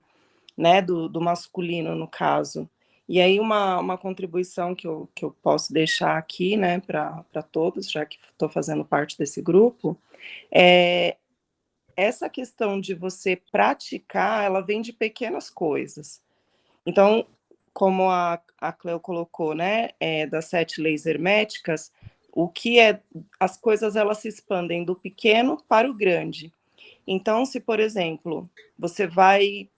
né, do masculino, no caso. E aí uma contribuição que eu posso deixar aqui, né, para todos, já que estou fazendo parte desse grupo, é essa questão de você praticar, ela vem de pequenas coisas. Então, como a Cleo colocou, né, das 7 leis herméticas, o que as coisas elas se expandem do pequeno para o grande. Então, se, por exemplo, você vai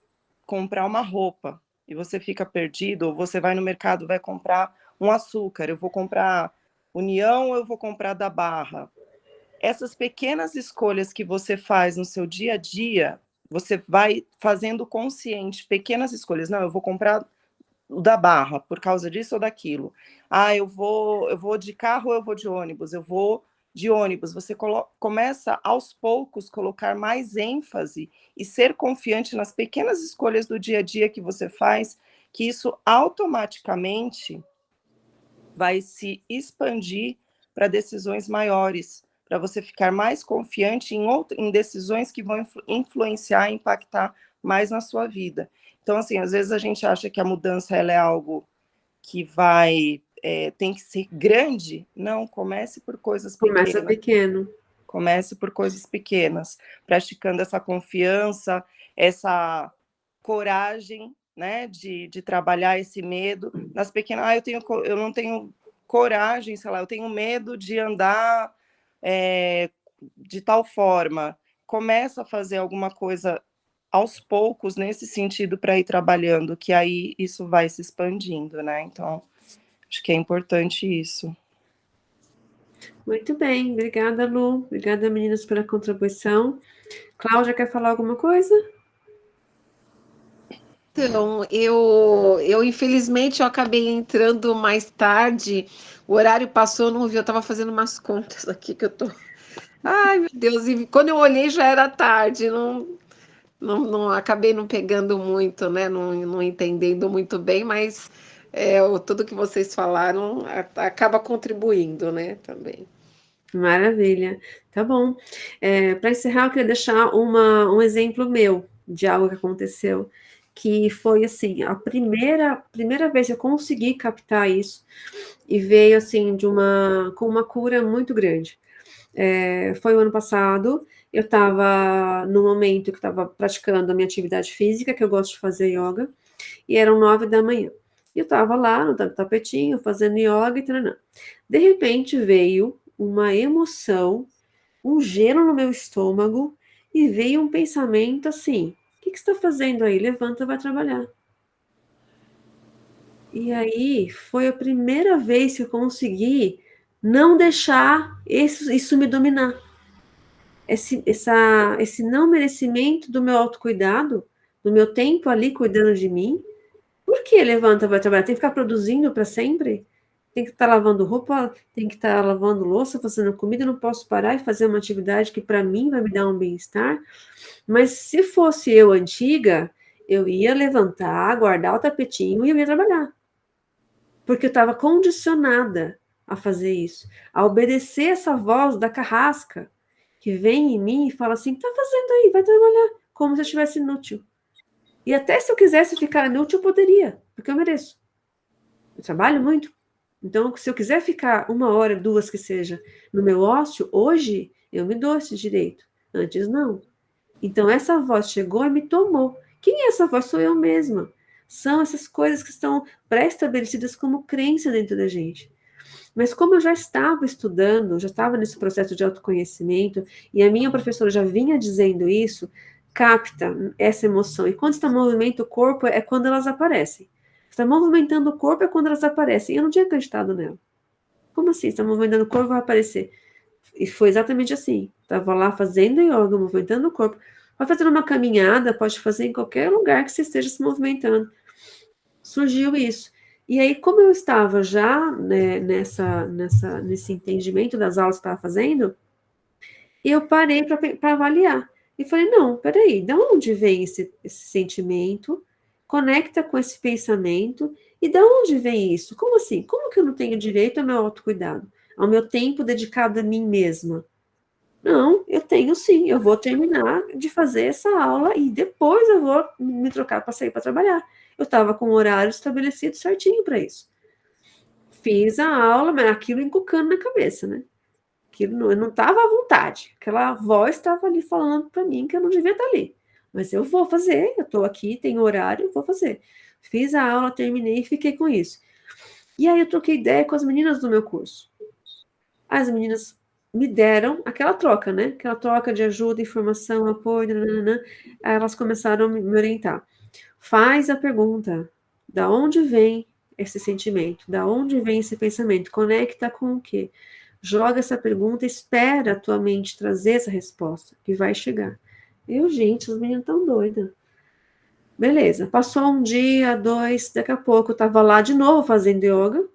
comprar uma roupa e você fica perdido, ou você vai no mercado, vai comprar um açúcar, eu vou comprar União ou eu vou comprar da Barra. Essas pequenas escolhas que você faz no seu dia a dia, você vai fazendo consciente, pequenas escolhas. Não, eu vou comprar o da Barra, por causa disso ou daquilo. Ah, eu vou de carro ou eu vou de ônibus? Eu vou de ônibus. Você começa, aos poucos, colocar mais ênfase e ser confiante nas pequenas escolhas do dia a dia que você faz, que isso automaticamente vai se expandir para decisões maiores, para você ficar mais confiante em decisões que vão influenciar, impactar mais na sua vida. Então, assim, às vezes a gente acha que a mudança ela é algo que tem que ser grande. Não, comece por coisas pequenas. Começa pequeno. Comece por coisas pequenas, praticando essa confiança, essa coragem, né, de trabalhar esse medo nas pequenas. Eu não tenho coragem, sei lá, eu tenho medo de andar de tal forma. Começa a fazer alguma coisa aos poucos nesse sentido para ir trabalhando, que aí isso vai se expandindo, né? Então, acho que é importante isso. Muito bem, obrigada, Lu. Obrigada, meninas, pela contribuição. Cláudia, quer falar alguma coisa? Então, eu infelizmente eu acabei entrando mais tarde, o horário passou, eu não vi, eu estava fazendo umas contas aqui que eu tô. Ai, meu Deus, e quando eu olhei já era tarde, não acabei não pegando muito, né? Não entendendo muito bem, mas tudo que vocês falaram acaba contribuindo, né? Também. Maravilha, tá bom. Para encerrar, eu queria deixar um exemplo meu de algo que aconteceu, que foi assim, a primeira vez que eu consegui captar isso, e veio assim com uma cura muito grande. Foi o ano passado, eu estava no momento que estava praticando a minha atividade física, que eu gosto de fazer yoga, e eram 9 da manhã. Eu estava lá no tapetinho, fazendo yoga e tal. De repente veio uma emoção, um gelo no meu estômago, e veio um pensamento assim: o que você está fazendo aí? Levanta, vai trabalhar. E aí foi a primeira vez que eu consegui não deixar isso me dominar. Esse não merecimento do meu autocuidado, do meu tempo ali cuidando de mim. Por que levanta, vai trabalhar? Tem que ficar produzindo para sempre? Tem que estar lavando roupa, tem que estar lavando louça, fazendo comida, eu não posso parar e fazer uma atividade que para mim vai me dar um bem-estar. Mas se fosse eu antiga, eu ia levantar, guardar o tapetinho e eu ia trabalhar. Porque eu estava condicionada a fazer isso, a obedecer essa voz da carrasca que vem em mim e fala assim: tá fazendo aí, vai trabalhar, como se eu estivesse inútil. E até se eu quisesse ficar inútil, eu poderia, porque eu mereço. Eu trabalho muito. Então, se eu quiser ficar 1 hora, 2 que seja, no meu ócio, hoje, eu me dou esse direito. Antes, não. Então, essa voz chegou e me tomou. Quem é essa voz? Sou eu mesma. São essas coisas que estão pré-estabelecidas como crença dentro da gente. Mas como eu já estava estudando, já estava nesse processo de autoconhecimento, e a minha professora já vinha dizendo isso, capta essa emoção. E quando está movimento o corpo é quando elas aparecem. Está movimentando o corpo é quando elas aparecem. Eu não tinha acreditado nela. Como assim? Está movimentando o corpo, vai aparecer. E foi exatamente assim. Estava lá fazendo yoga, movimentando o corpo. Vai fazendo uma caminhada, pode fazer em qualquer lugar que você esteja se movimentando. Surgiu isso. E aí, como eu estava já né, nesse entendimento das aulas que estava fazendo, eu parei para avaliar. E falei, não, peraí, de onde vem esse sentimento? Conecta com esse pensamento. E de onde vem isso? Como assim? Como que eu não tenho direito ao meu autocuidado? Ao meu tempo dedicado a mim mesma? Não, eu tenho sim. Eu vou terminar de fazer essa aula e depois eu vou me trocar para sair para trabalhar. Eu estava com o horário estabelecido certinho para isso. Fiz a aula, mas aquilo encucando na cabeça, né? Aquilo eu não estava à vontade. Aquela voz estava ali falando para mim que eu não devia estar ali. Mas eu vou fazer, eu estou aqui, tem horário, vou fazer. Fiz a aula, terminei e fiquei com isso. E aí eu troquei ideia com as meninas do meu curso. As meninas me deram aquela troca, né? Aquela troca de ajuda, informação, apoio, nananã. Aí elas começaram a me orientar. Faz a pergunta, da onde vem esse sentimento? Da onde vem esse pensamento? Conecta com o quê? Joga essa pergunta, espera a tua mente trazer essa resposta, que vai chegar. Gente, as meninas estão doidas. Beleza, passou um dia, 2, daqui a pouco eu estava lá de novo fazendo yoga,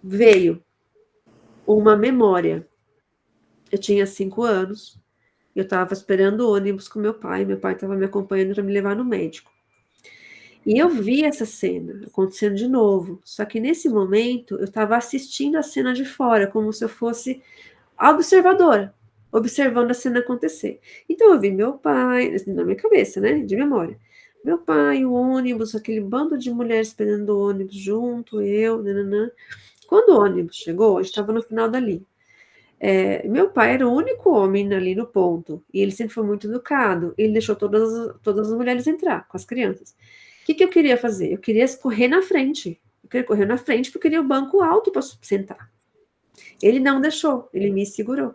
veio uma memória. Eu tinha 5 anos, eu estava esperando o ônibus com meu pai estava me acompanhando para me levar no médico. E eu vi essa cena acontecendo de novo, só que nesse momento eu estava assistindo a cena de fora, como se eu fosse observadora, observando a cena acontecer. Então eu vi meu pai, na minha cabeça, né, de memória, meu pai, o ônibus, aquele bando de mulheres esperando o ônibus junto, eu, nananã. Quando o ônibus chegou, a gente estava no final da linha. Meu pai era o único homem ali no ponto, e ele sempre foi muito educado, ele deixou todas as mulheres entrar, com as crianças. O que eu queria fazer? Eu queria correr na frente. Eu queria correr na frente porque eu queria o banco alto para sentar. Ele não deixou, ele me segurou.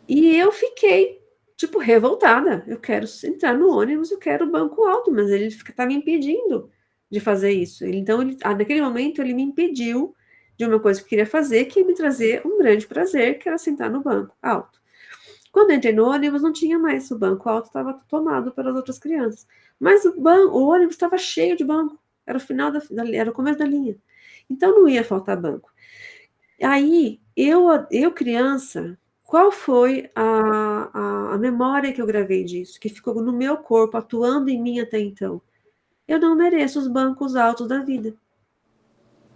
E eu fiquei, tipo, revoltada. Eu quero entrar no ônibus, eu quero o banco alto, mas ele está me impedindo de fazer isso. Então, naquele momento, ele me impediu de uma coisa que eu queria fazer, que ia me trazer um grande prazer, que era sentar no banco alto. Quando eu entrei no ônibus, não tinha mais, o banco alto estava tomado pelas outras crianças. Mas o ônibus estava cheio de banco, era o final era o começo da linha. Então não ia faltar banco. Aí, eu criança, qual foi a memória que eu gravei disso, que ficou no meu corpo, atuando em mim até então? Eu não mereço os bancos altos da vida.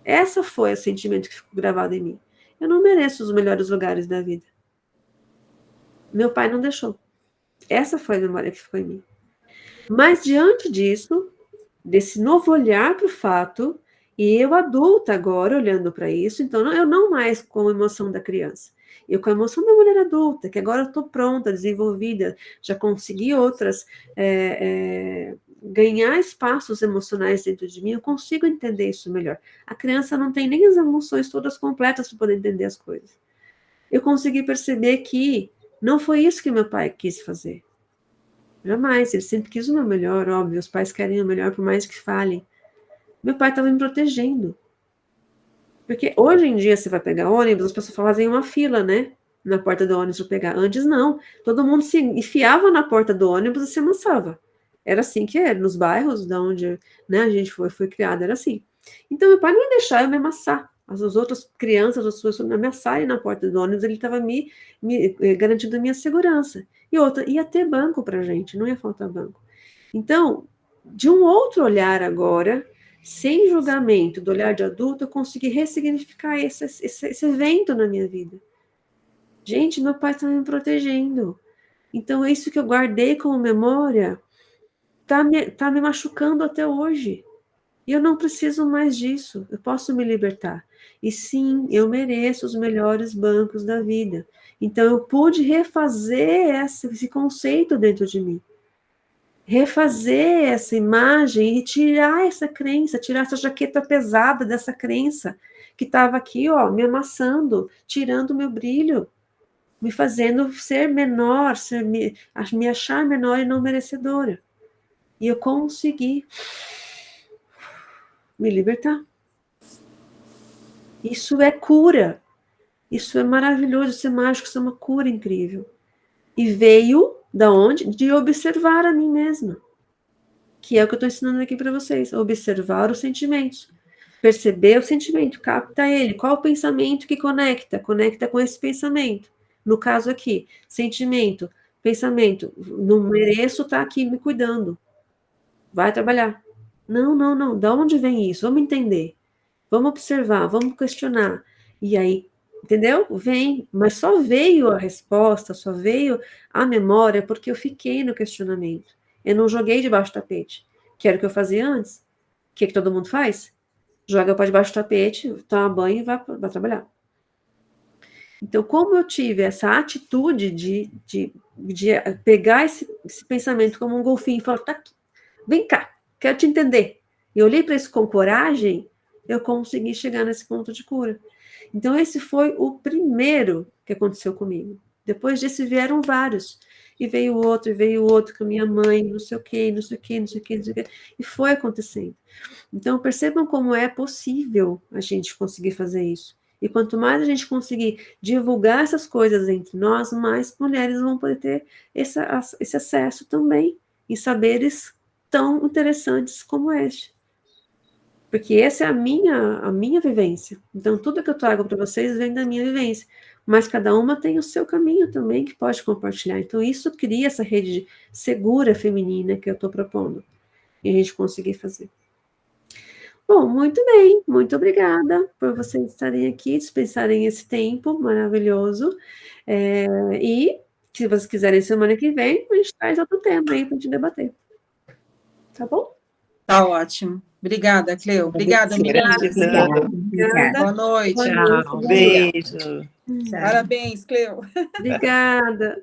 Essa foi o sentimento que ficou gravado em mim. Eu não mereço os melhores lugares da vida. Meu pai não deixou. Essa foi a memória que ficou em mim. Mas diante disso, desse novo olhar para o fato, e eu adulta agora olhando para isso, então eu não mais com a emoção da criança, eu com a emoção da mulher adulta, que agora eu estou pronta, desenvolvida, já consegui outras, ganhar espaços emocionais dentro de mim, eu consigo entender isso melhor. A criança não tem nem as emoções todas completas para poder entender as coisas. Eu consegui perceber que não foi isso que meu pai quis fazer. Jamais, ele sempre quis o meu melhor, óbvio, os pais querem o melhor por mais que falem. Meu pai estava me protegendo. Porque hoje em dia, você vai pegar ônibus, as pessoas fazem uma fila, né? Na porta do ônibus para pegar. Antes, não. Todo mundo se enfiava na porta do ônibus e se amassava. Era assim que era. Nos bairros de onde, né, a gente foi criado, era assim. Então, meu pai não ia deixar eu me amassar. As outras crianças, as pessoas me amassarem na porta do ônibus, ele estava me garantindo a minha segurança. E outra, ia ter banco para a gente, não ia faltar banco. Então, de um outro olhar agora, sem julgamento, do olhar de adulto, eu consegui ressignificar esse evento na minha vida. Gente, meu pai está me protegendo. Então, isso que eu guardei como memória tá me machucando até hoje. E eu não preciso mais disso. Eu posso me libertar. E sim, eu mereço os melhores bancos da vida. Então, eu pude refazer esse conceito dentro de mim. Refazer essa imagem e tirar essa crença, tirar essa jaqueta pesada dessa crença que estava aqui, ó, me amassando, tirando o meu brilho, me fazendo ser menor, me achar menor e não merecedora. E eu consegui me libertar. Isso é cura. Isso é maravilhoso, isso é mágico, isso é uma cura incrível. E veio da onde? De observar a mim mesma. Que é o que eu estou ensinando aqui para vocês. Observar os sentimentos. Perceber o sentimento, capta ele. Qual o pensamento que conecta? Conecta com esse pensamento. No caso aqui, sentimento, pensamento. Não mereço estar aqui me cuidando. Vai trabalhar. Não. Da onde vem isso? Vamos entender. Vamos observar, vamos questionar. E aí, entendeu? Vem, mas só veio a resposta, só veio a memória porque eu fiquei no questionamento. Eu não joguei debaixo do tapete. que era o que eu fazia antes. O que todo mundo faz? Joga para debaixo do tapete, toma banho e vai trabalhar. Então, como eu tive essa atitude de pegar esse pensamento como um golfinho e falar, tá aqui, vem cá, quero te entender. E eu olhei para isso com coragem, eu consegui chegar nesse ponto de cura. Então, esse foi o primeiro que aconteceu comigo. Depois disso, vieram vários. E veio outro com a minha mãe, não sei o quê, não sei o quê, não sei o quê, não sei o quê. E foi acontecendo. Então, percebam como é possível a gente conseguir fazer isso. E quanto mais a gente conseguir divulgar essas coisas entre nós, mais mulheres vão poder ter esse acesso também em saberes tão interessantes como este. Porque essa é a minha vivência. Então, tudo que eu trago para vocês vem da minha vivência. Mas cada uma tem o seu caminho também que pode compartilhar. Então, isso cria essa rede segura feminina que eu estou propondo. E a gente conseguir fazer. Bom, muito bem. Muito obrigada por vocês estarem aqui, dispensarem esse tempo maravilhoso. E, se vocês quiserem, semana que vem, a gente traz outro tema aí para a gente debater. Tá bom? Tá ótimo. Obrigada, Cleo. Obrigada, meninas. Obrigada. Boa noite. Tchau, beijo. Parabéns, Cleo. Obrigada.